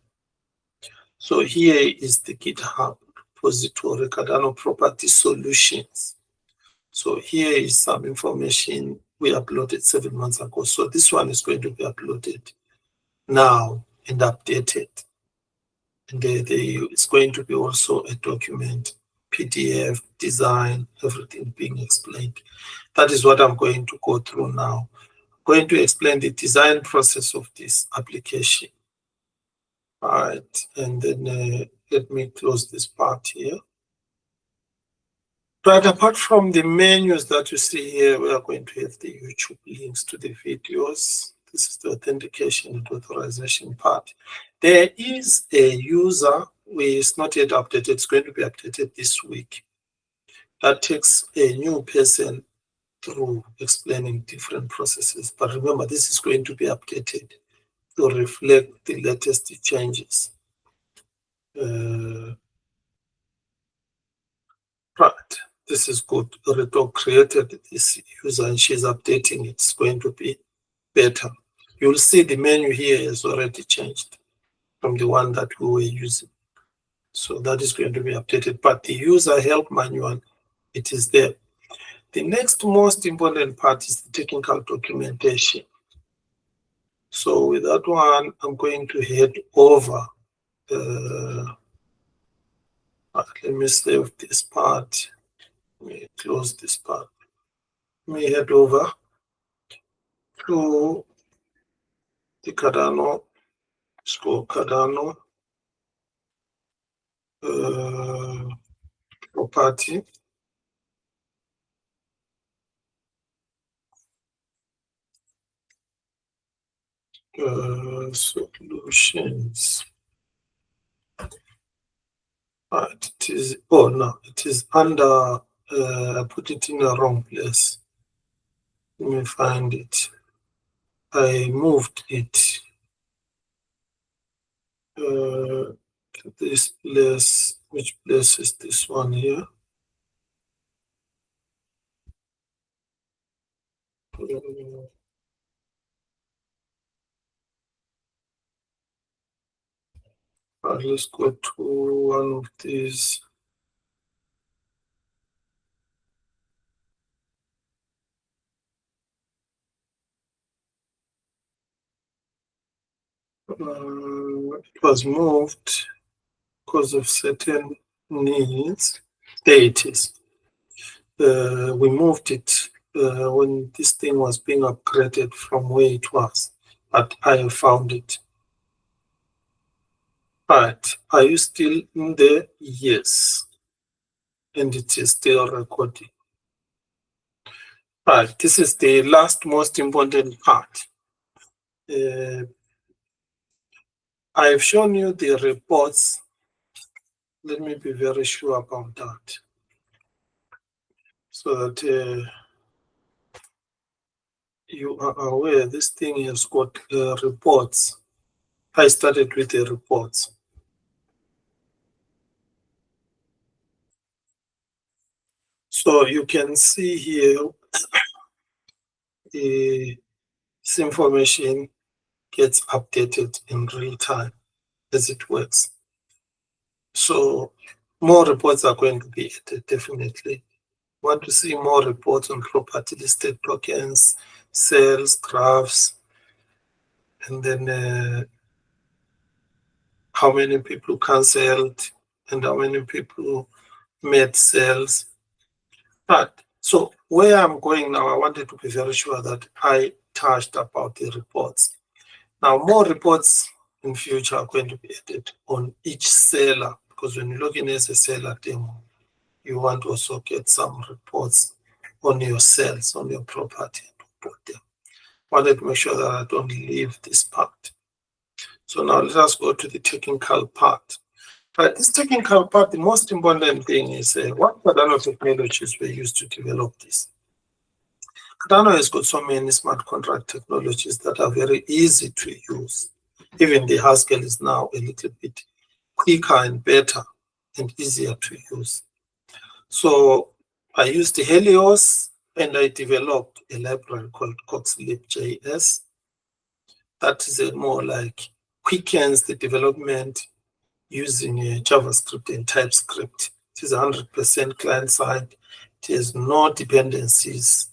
So here is the GitHub repository, Cardano Property Solutions. So here is some information we uploaded 7 months ago. So this one is going to be uploaded now and updated. And it's going to be also a document, PDF, design, everything being explained. That is what I'm going to go through now. I'm going to explain the design process of this application. All right, and then let me close this part here. Right, apart from the menus that you see here, we are going to have the YouTube links to the videos. This is the authentication and authorization part. There is a user who is not yet updated. It's going to be updated this week. That takes a new person through explaining different processes. But remember, this is going to be updated to reflect the latest changes. Right, this is good. Reto created this user and she's updating it. It's going to be better. You'll see the menu here is already changed from the one that we were using. So that is going to be updated. But the user help manual, it is there. The next most important part is the technical documentation. So with that one, I'm going to head over. Let me save this part. Let me close this part. Let me head over to the Cardano. Let's go Cardano property. Solutions. Right, it is, oh no, it is under, I put it in the wrong place. Let me find it. I moved it to this place. Which place is this one here? Let's go to one of these. It was moved because of certain needs. There it is. We moved it when this thing was being upgraded from where it was, but I found it. Right, are you still in there? Yes, and it is still recording. Right, this is the last most important part. I've shown you the reports. Let me be very sure about that, so that you are aware this thing has got reports. I started with the reports. So you can see here this information gets updated in real time as it works. So more reports are going to be added, definitely. Want to see more reports on property listed tokens, sales, graphs, and then how many people canceled and how many people made sales. But so where I'm going now, I wanted to be very sure that I touched about the reports. Now, more reports in future are going to be added on each seller, because when you're looking at a seller demo, you want to also get some reports on your sales, on your property, and report them. Wanted to make sure that I don't leave this part. So now let us go to the technical part. Right, this technical part, the most important thing is what Cardano technologies were used to develop this. Cardano has got so many smart contract technologies that are very easy to use. Even the Haskell is now a little bit quicker and better and easier to use. So I used Helios and I developed a library called CoxLib.js. That is more like quickens the development using JavaScript and TypeScript. It is 100% client-side. It has no dependencies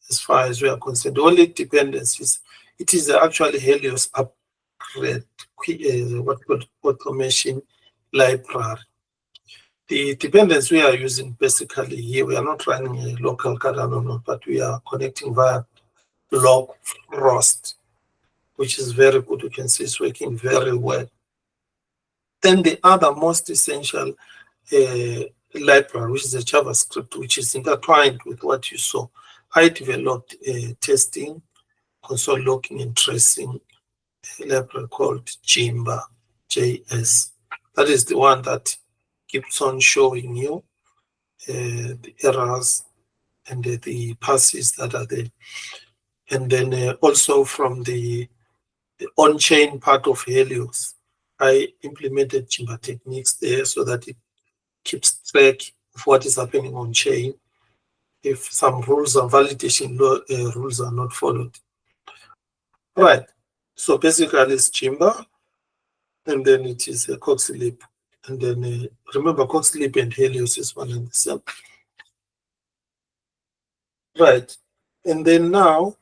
as far as we are concerned. Only dependencies. It is actually Helios upgrade, what called automation library. The dependence we are using basically here, we are not running a local Cardano node, but we are connecting via log Frost, which is very good. You can see it's working very well. Then the other most essential library, which is a JavaScript, which is intertwined with what you saw. I developed a testing, console logging and tracing library called GMT+2. That is the one that keeps on showing you the errors and the passes that are there. And then also from the on-chain part of Helios, I implemented Jimba techniques there so that it keeps track of what is happening on chain if some rules and validation rules are not followed. Right. So basically it's Jimba, and then it is a CoxLib. And then remember, CoxLib and Helios is one and the same. Right. And then now,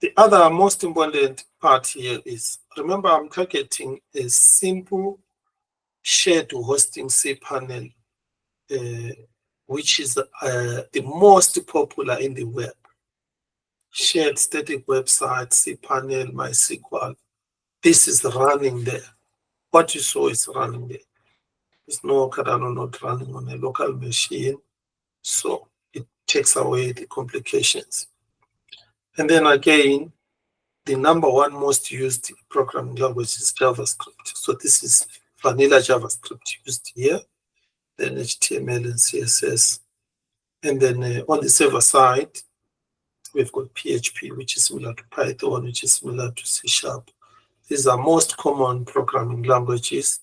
the other most important part here is, remember, I'm targeting a simple shared hosting cPanel, which is the most popular in the web. Shared static website, cPanel, MySQL. This is running there. What you saw is running there. There's no Cardano node running on a local machine, so it takes away the complications. And then again, the number one most used programming language is JavaScript. So this is vanilla JavaScript used here, then HTML and CSS. And then on the server side, we've got PHP, which is similar to Python, which is similar to C#. These are most common programming languages.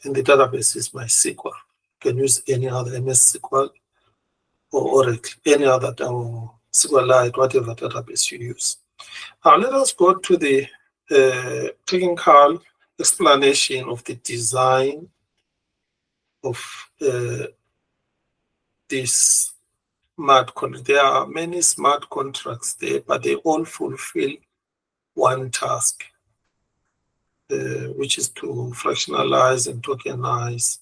And the database is MySQL. You can use any other MS SQL or Oracle, any other SQLite, whatever database you use. Now let us go to the technical explanation of the design of this smart contract. There are many smart contracts there, but they all fulfill one task, which is to fractionalize and tokenize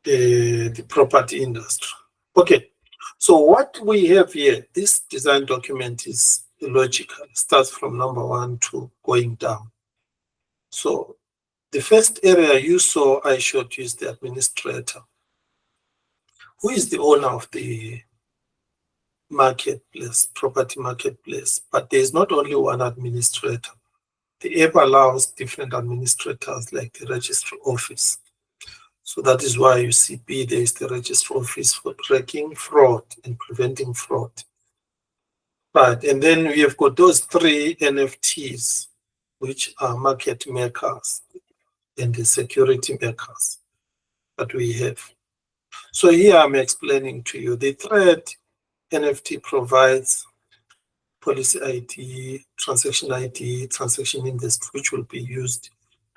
the property industry. Okay, so what we have here, this design document is logical. It starts from number 1 to going down. So the first area you saw I showed you is the administrator. Who is the owner of the marketplace, property marketplace? But there is not only one administrator. The app allows different administrators like the registry office. So that is why you see there is the registry office for tracking fraud and preventing fraud. Right, and then we have got those 3 NFTs, which are market makers and the security makers that we have. So here I'm explaining to you the thread NFT provides policy ID, transaction index, which will be used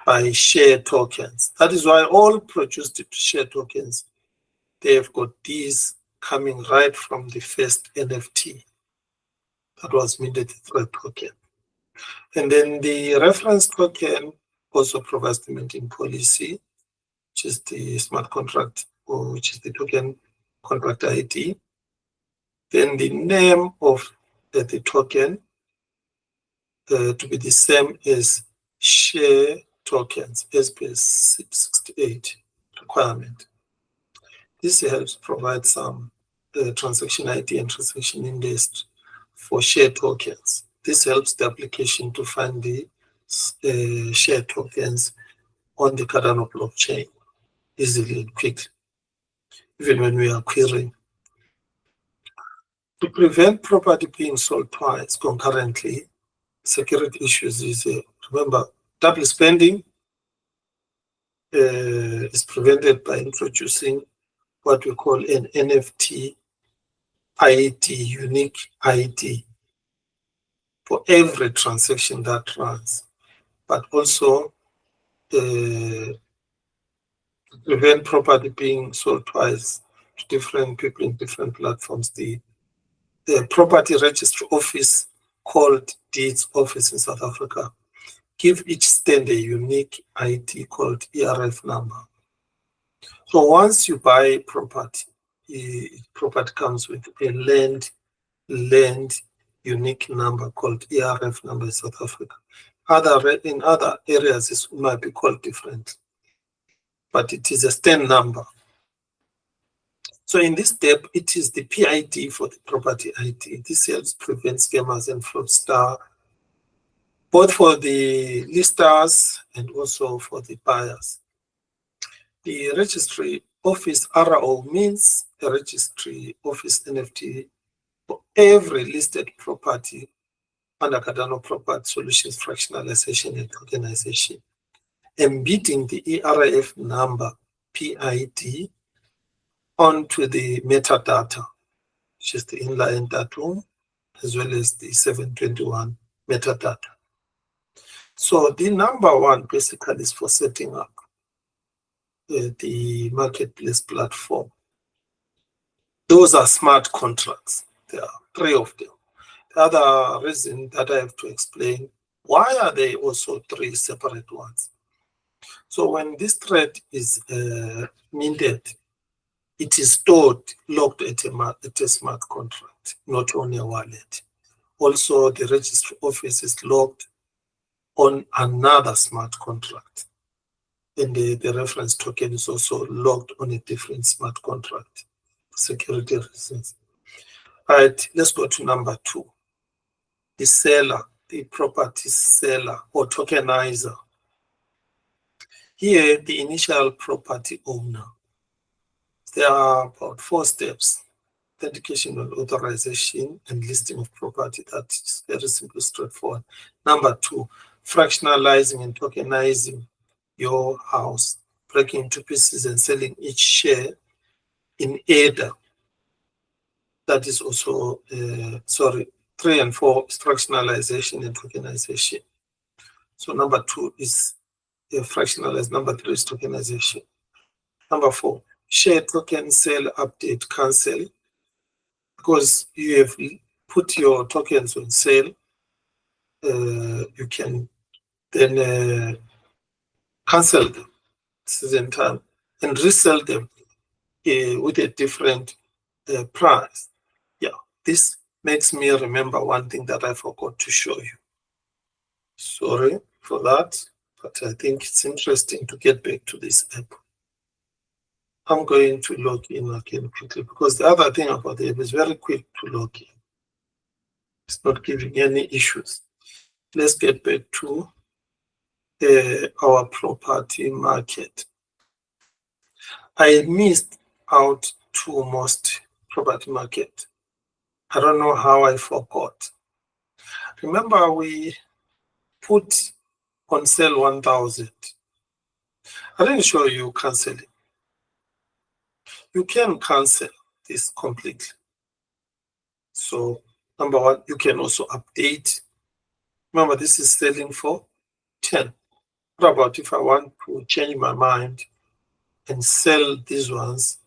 by share tokens. That is why all produced share tokens, they have got these coming right from the first NFT that was minted, the thread token. And then the reference token also provides the minting policy, which is the smart contract, or which is the token contract ID. Then the name of the token to be the same as share tokens, SPS 668 requirement. This helps provide some transaction ID and transaction index for share tokens. This helps the application to find the share tokens on the Cardano blockchain easily and quickly, even when we are querying. To prevent property being sold twice concurrently, security issues is, remember, double spending is prevented by introducing what we call an NFT ID, unique ID, for every transaction that runs, but also to prevent property being sold twice to different people in different platforms. The property registry office called Deeds Office in South Africa give each stand a unique ID called ERF number. So once you buy property, property comes with a land unique number called ERF number in South Africa. In other areas, it might be called different, but it is a stand number. So in this step, it is the PID for the property ID. This helps prevent scammers and fraudsters, both for the listers and also for the buyers. The registry office RO means a registry office NFT for every listed property under Cardano Property Solutions Fractionalization and Tokenization, embedding the ERF number PID onto the metadata, which is the inline datum, as well as the 721 metadata. So the number one basically is for setting up the marketplace platform. Those are smart contracts. There are 3 of them. The other reason that I have to explain, why are they also 3 separate ones? So when this thread is minted, it is stored, locked at a smart contract, not on a wallet. Also, the registry office is logged on another smart contract. And the reference token is also logged on a different smart contract for security reasons. All right, let's go to number 2. The seller, the property seller or tokenizer. Here, the initial property owner. There are about 4 steps: authentication and authorization and listing of property. That is very simple, straightforward. Number 2, fractionalizing and tokenizing your house, breaking into pieces and selling each share in ADA. That is also, 3 and 4 is fractionalization and tokenization. So number 2 is fractionalized, number 3 is tokenization. Number 4, share token, sell, update, cancel. Because you have put your tokens on sale, you can then cancel them at the same time and resell them with a different price. Yeah, this makes me remember one thing that I forgot to show you. Sorry for that, but I think it's interesting to get back to this app. I'm going to log in again quickly, because the other thing about the app is very quick to log in. It's not giving any issues. Let's get back to our property market. I missed out 2 most property market. I don't know how I forgot. Remember, we put on sale 1,000. I didn't show you canceling. You can cancel this completely. So number 1, you can also update. Remember, this is selling for 10. What about if I want to change my mind and sell these ones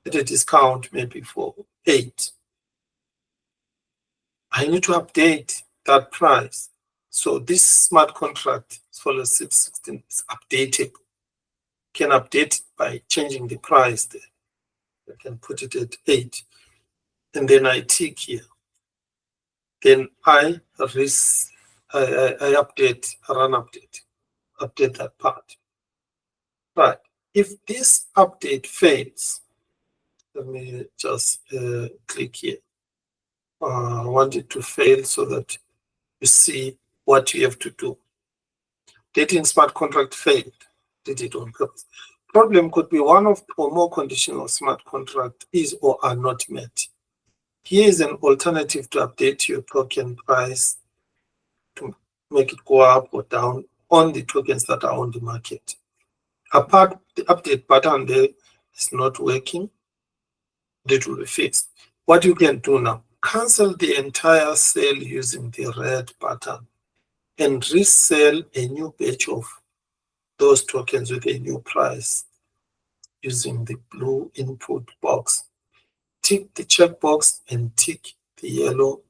at a discount, maybe for 8? I need to update that price. So this smart contract for the 616 is updated. Can update by changing the price there. I can put it at 8. And then I tick here. Then I update, run update that part. Right. If this update fails, Let me just click here. I want it to fail so that you see what you have to do. Dating smart contract failed. Did it on purpose? Problem could be one of or more conditions of smart contract is or are not met. Here is an alternative to update your token price to make it go up or down on the tokens that are on the market. Apart, the update button there is not working. It will be fixed. What you can do now, cancel the entire sale using the red button and resell a new batch of those tokens with a new price using the blue input box. Tick the checkbox and tick the yellow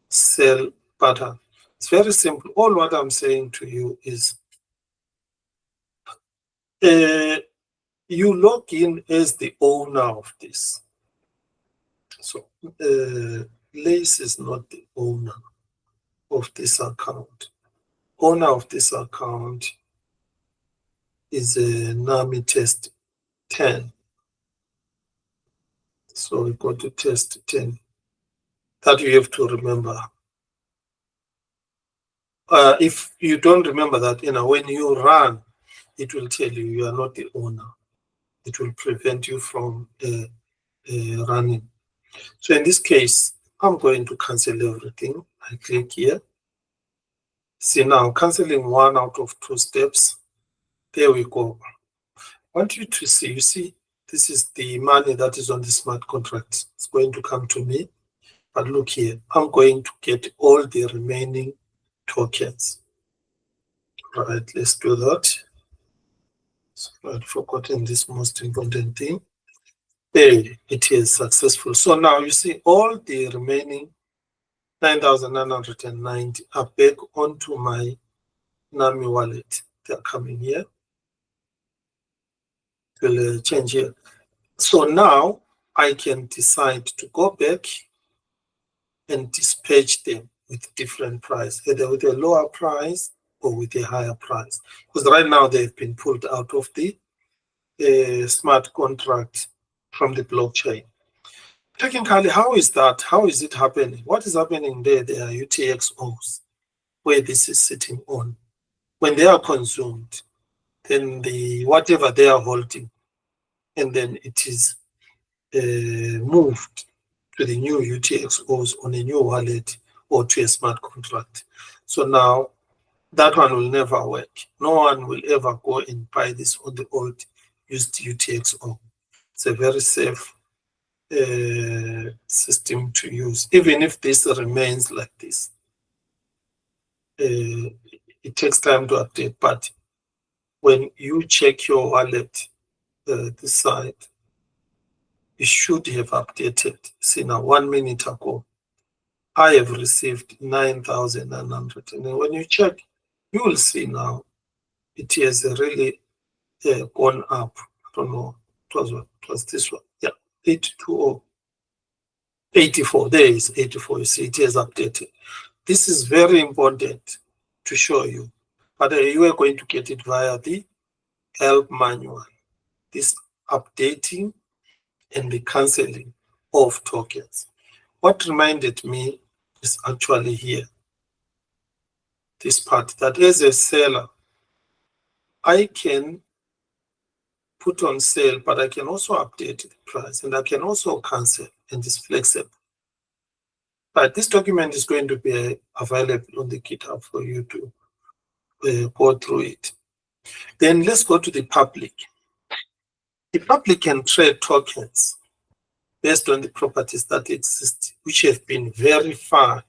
sell button. It's very simple. All what I'm saying to you is you log in as the owner of this. So Lace is not the owner of this account. Owner of this account is a NAMI test 10. So we go to test 10. That you have to remember. If you don't remember that, when you run, it will tell you you are not the owner. It will prevent you from running. So in this case, I'm going to cancel everything. I click here. See now, I'm canceling 1 out of 2 steps. There we go. I want you to see, you see, this is the money that is on the smart contract. It's going to come to me. But look here, I'm going to get all the remaining tokens. All right, let's do that. So I'd forgotten this most important thing. There, it is successful. So now you see all the remaining 9,990 are back onto my NAMI wallet. They're coming here. We'll change here. So now I can decide to go back and dispatch them with different price, either with a lower price or with a higher price. Because right now they've been pulled out of the smart contract from the blockchain. Technically, how is that? How is it happening? What is happening there? There are UTXOs where this is sitting on. When they are consumed, then whatever they are holding, and then it is moved to the new UTXOs on a new wallet or to a smart contract. So now that one will never work. No one will ever go and buy this on the old used UTXO. It's a very safe system to use, even if this remains like this. It takes time to update, but when you check your wallet, this side, you should have updated. See now, 1 minute ago, I have received 9,900. And when you check, you will see now it has really gone up. I don't know. It was this one. Yeah, 820. 84. There is 84. You see, it has updated. This is very important to show you. But you are going to get it via the help manual. This updating and the cancelling of tokens. What reminded me is actually here. This part, that as a seller, I can put on sale, but I can also update the price and I can also cancel, and it's flexible. But this document is going to be available on the GitHub for you to go through it. Then let's go to the public. The public can trade tokens based on the properties that exist, which have been verified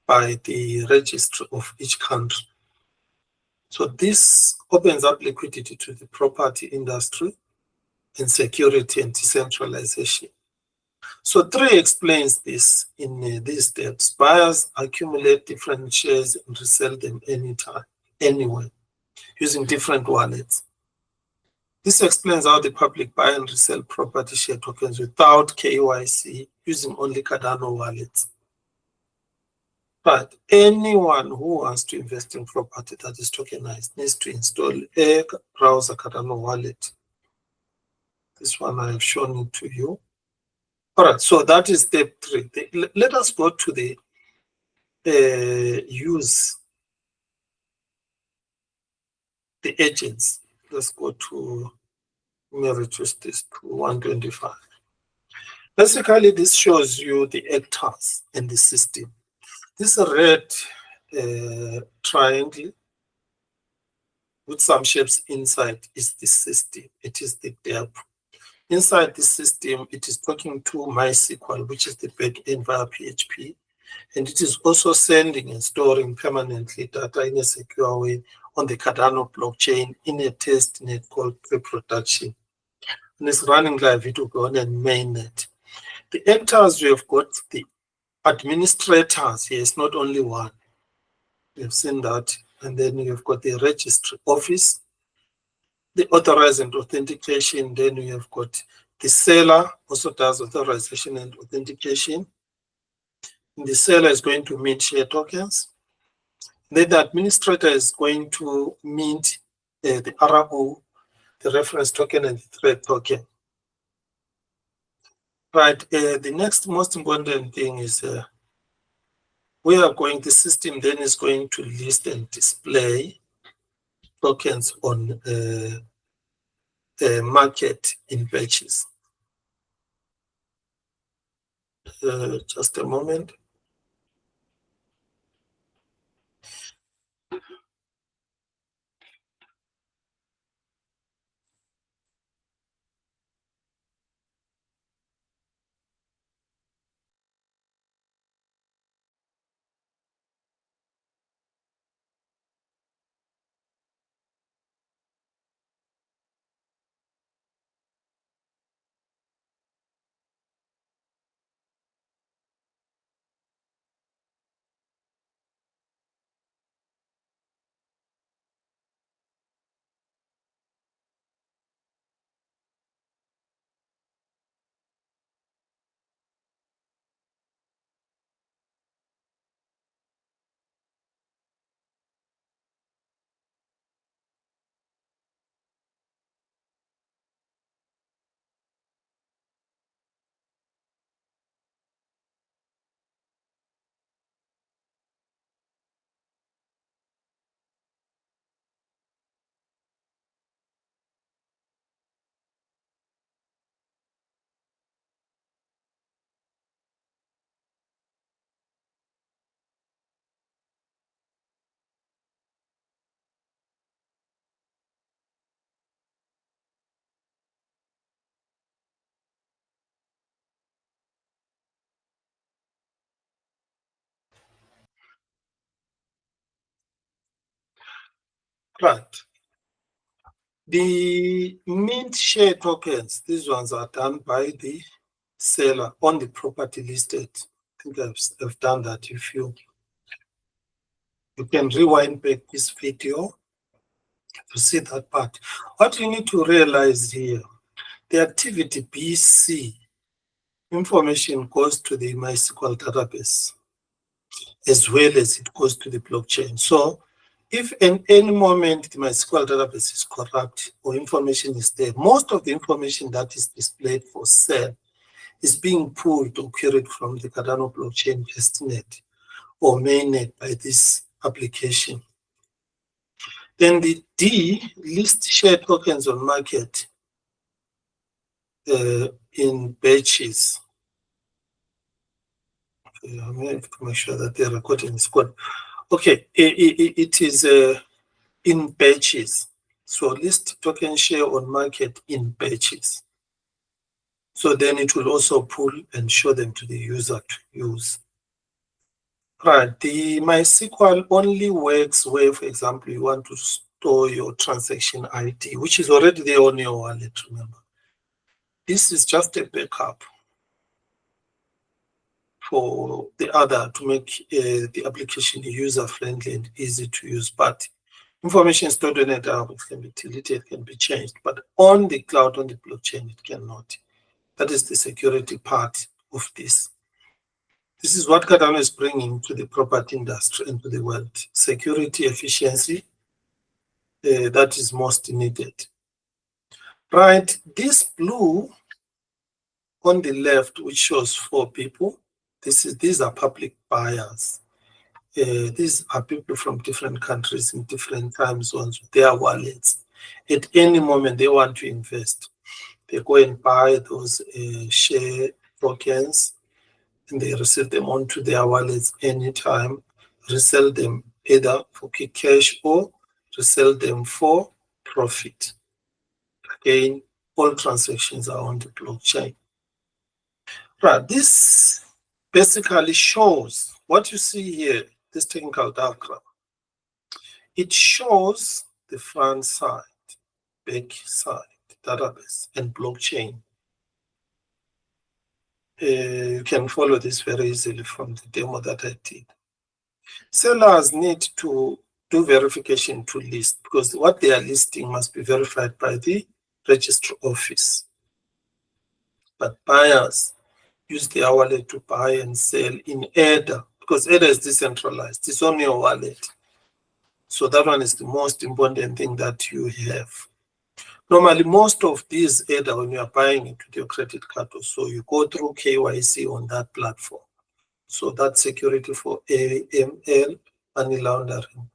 by the registry of each country. So this opens up liquidity to the property industry and security and decentralization. So 3 explains this in these steps. Buyers accumulate different shares and resell them anytime, anywhere, using different wallets. This explains how the public buy and resell property share tokens without KYC, using only Cardano wallets. But anyone who wants to invest in property that is tokenized needs to install a browser Cardano wallet. This one I have shown it to you. All right, so that is step 3. Let us go to the use the agents. Let's go to, let me reduce this to 125. Basically, this shows you the actors in the system. This red triangle with some shapes inside is the system. It is the DApp. Inside this system, it is talking to MySQL, which is the backend via PHP. And it is also sending and storing permanently data in a secure way on the Cardano blockchain in a test net called pre-production. And it's running live, it will go on a mainnet. The actors, we have got the administrators. Yes, not only one. We have seen that. And then you've got the registry office, the authorized and authentication. Then we have got the seller, also does authorization and authentication. And the seller is going to mint share tokens. Then the administrator is going to mint the RO, the reference token, and the thread token. Right. The next most important thing is we are going, the system then is going to list and display tokens on the market in batches. Just a moment. Right. The mint share tokens, these ones are done by the seller on the property listed. I think I've done that. If you can rewind back this video to see that part. What you need to realize here, the activity BC information goes to the MySQL database as well as it goes to the blockchain. So if in any moment the MySQL database is corrupt or information is there, most of the information that is displayed for sale is being pulled or queried from the Cardano blockchain testnet or mainnet by this application. Then the D list share tokens on market in batches. Okay, I may have to make sure that the recording is good. Okay, it is in batches. So list token share on market in batches. So then it will also pull and show them to the user to use. Right, the MySQL only works where, for example, you want to store your transaction ID, which is already there on your wallet, remember. This is just a backup for the other to make the application user-friendly and easy to use. But information stored on a database can be deleted, can be changed. But on the cloud, on the blockchain, it cannot. That is the security part of this. This is what Cardano is bringing to the property industry and to the world. Security, efficiency, that is most needed. Right, this blue on the left, which shows 4 people, these are public buyers. These are people from different countries in different time zones with their wallets. At any moment they want to invest, they go and buy those share tokens, and they receive them onto their wallets anytime, resell them either for quick cash or resell them for profit. Again, all transactions are on the blockchain. Right, this basically shows what you see here, this technical diagram. It shows the front side, back side, database, and blockchain. You can follow this very easily from the demo that I did. Sellers need to do verification to list because what they are listing must be verified by the registry office. But buyers use their wallet to buy and sell in ADA because ADA is decentralized. It's on your wallet. So that one is the most important thing that you have. Normally, most of these ADA, when you are buying it with your credit card or so, you go through KYC on that platform. So that security for AML, money laundering,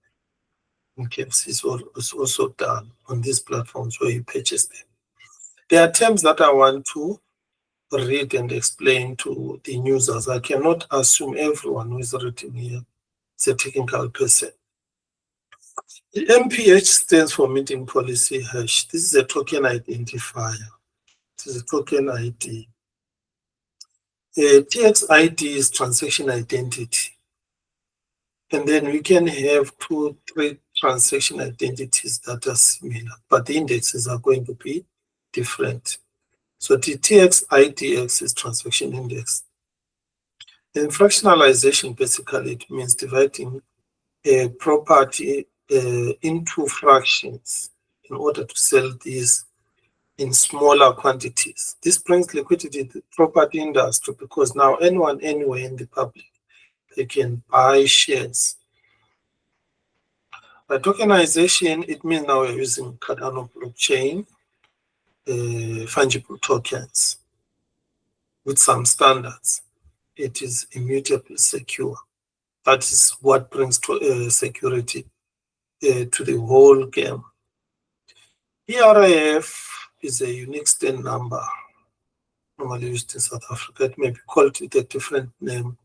in cases is also done on these platforms where you purchase them. There are terms that I want to read and explain to the users. I cannot assume everyone who is written here is a technical person. The MPH stands for meeting policy hash. This is a token identifier. This is a token ID. TX ID is transaction identity. And then we can have 2, 3 transaction identities that are similar, but the indexes are going to be different. So the TX IDX is transaction index. And fractionalization, basically, it means dividing a property into fractions in order to sell these in smaller quantities. This brings liquidity to the property industry because now anyone, anywhere in the public, they can buy shares. By tokenization, it means now we're using Cardano blockchain, fungible tokens with some standards. It is immutably secure. That is what brings security to the whole game. ERIF is a unique stand number normally used in South Africa. It may be called with a different name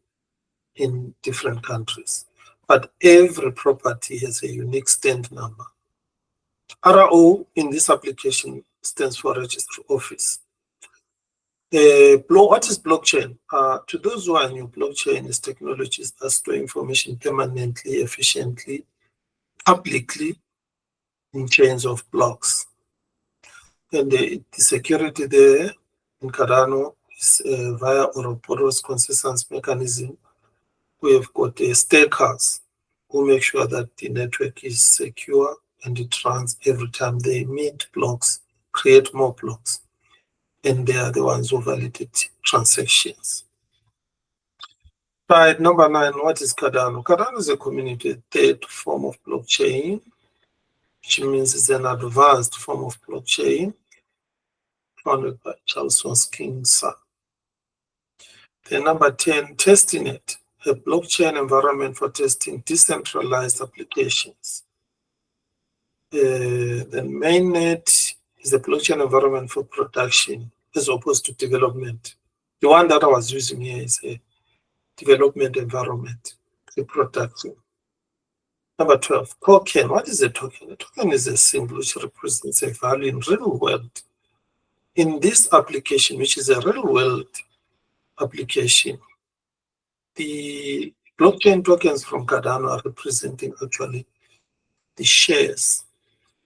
in different countries, but every property has a unique stand number. RO in this application stands for registry office. What is blockchain? To those who are new, blockchain is technologies that store information permanently, efficiently, publicly in chains of blocks. And the security there in Cardano is via Ouroboros consensus mechanism. We have got stakers who make sure that the network is secure and it runs every time they mint blocks, create more blocks. And they are the ones who validate transactions. Right, number 9, what is Cardano? Cardano is a community-third form of blockchain, which means it's an advanced form of blockchain founded by Charles Hoskin's son. Then number 10, testnet, a blockchain environment for testing decentralized applications. Then mainnet is a blockchain environment for production as opposed to development. The one that I was using here is a development environment, the production. Number 12, token. What is a token? A token is a symbol which represents a value in real world. In this application, which is a real world application, the blockchain tokens from Cardano are representing actually the shares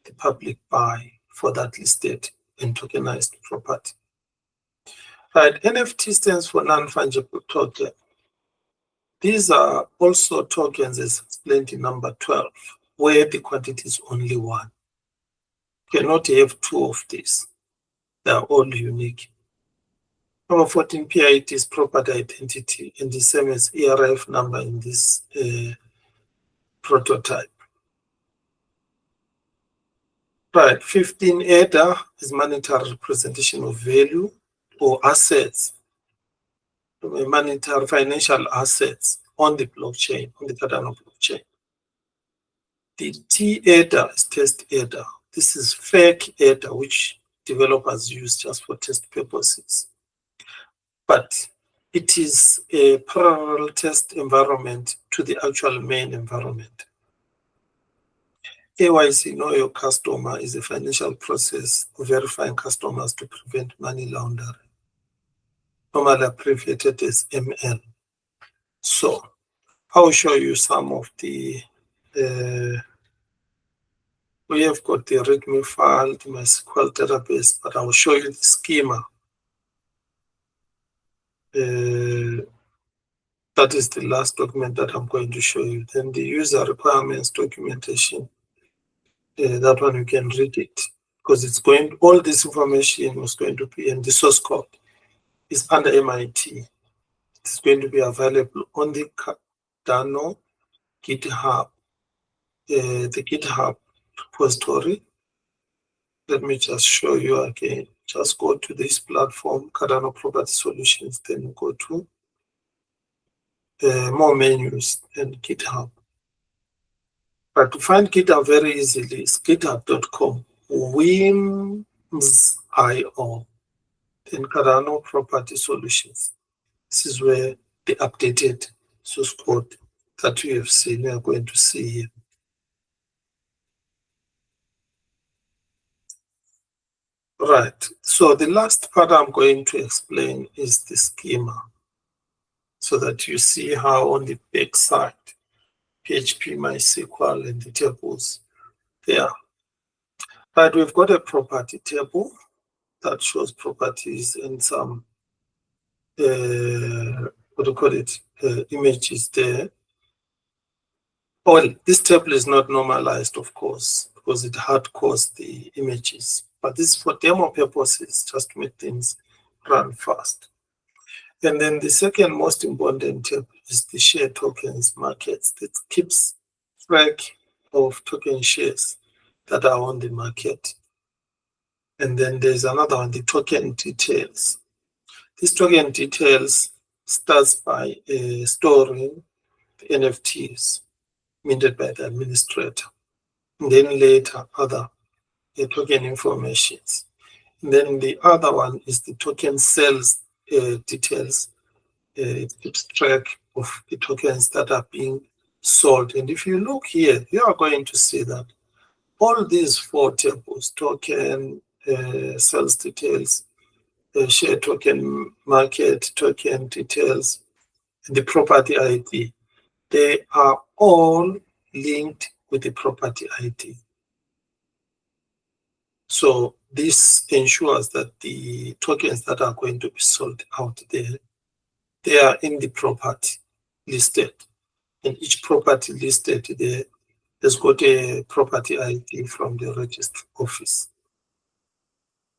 the public buy for that listed and tokenized property. Right, NFT stands for non-fungible token. These are also tokens as explained in number 12, where the quantity is only 1. You cannot have 2 of these. They are all unique. Number 14, PID is property identity, and the same as ERF number in this prototype. Right, 15 ADA is monetary representation of value or assets, monetary financial assets on the blockchain, on the Cardano blockchain. The T ADA is test ADA. This is fake ADA, which developers use just for test purposes. But it is a parallel test environment to the actual main environment. KYC, know your customer, is a financial process of verifying customers to prevent money laundering, normally abbreviated as ML. So I'll show you some of the, we have got the README file, the MySQL database, but I will show you the schema. That is the last document that I'm going to show you. Then the user requirements documentation, that one you can read it, because it's going, all this information was going to be, and the source code is under MIT. It's going to be available on the Cardano GitHub, the GitHub repository. Let me just show you again. Just go to this platform, Cardano Property Solutions, then go to more menus and GitHub. But to find GitHub very easily is github.com, WIMS.io, then Cardano Property Solutions. This is where the updated source code that you have seen, we are going to see here. Right, so the last part I'm going to explain is the schema, so that you see how on the back side, PHP, MySQL, and the tables there. Right, we've got a property table that shows properties and some, what do you call it, images there. Well, this table is not normalized, of course, because it hard cores the images. But this is for demo purposes, just to make things run fast. And then the second most important table is the share tokens markets that keeps track of token shares that are on the market. And then there's another one, the token details. This token details starts by storing the NFTs minted by the administrator. And then later other token informations. And then the other one is the token sales details. It keeps track of the tokens that are being sold. And if you look here, you are going to see that all these four tables, token, sales details, share token market, token details, and the property ID, they are all linked with the property ID. So this ensures that the tokens that are going to be sold out there, they are in the property listed. And each property listed there has got a property ID from the registry office.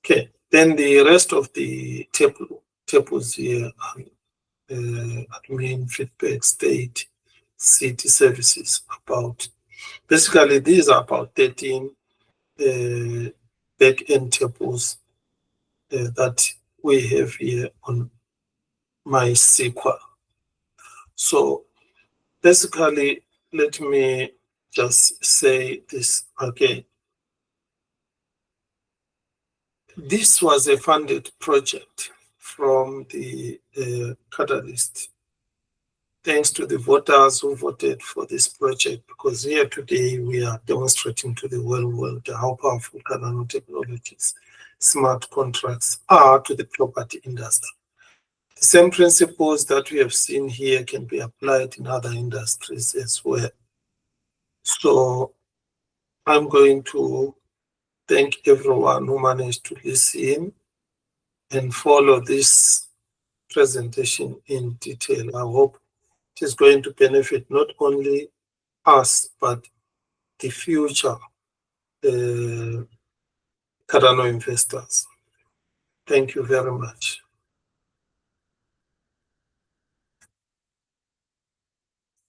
Okay, then the rest of the tables here are admin, feedback, state, city services, about. Basically, these are about 13 back-end tables that we have here on MySQL. So basically, let me just say this again. This was a funded project from the Catalyst. Thanks to the voters who voted for this project, because here today we are demonstrating to the whole world how powerful Cardano technologies, smart contracts are to the property industry. The same principles that we have seen here can be applied in other industries as well. So I'm going to thank everyone who managed to listen and follow this presentation in detail. I hope it is going to benefit not only us, but the future Cardano investors. Thank you very much.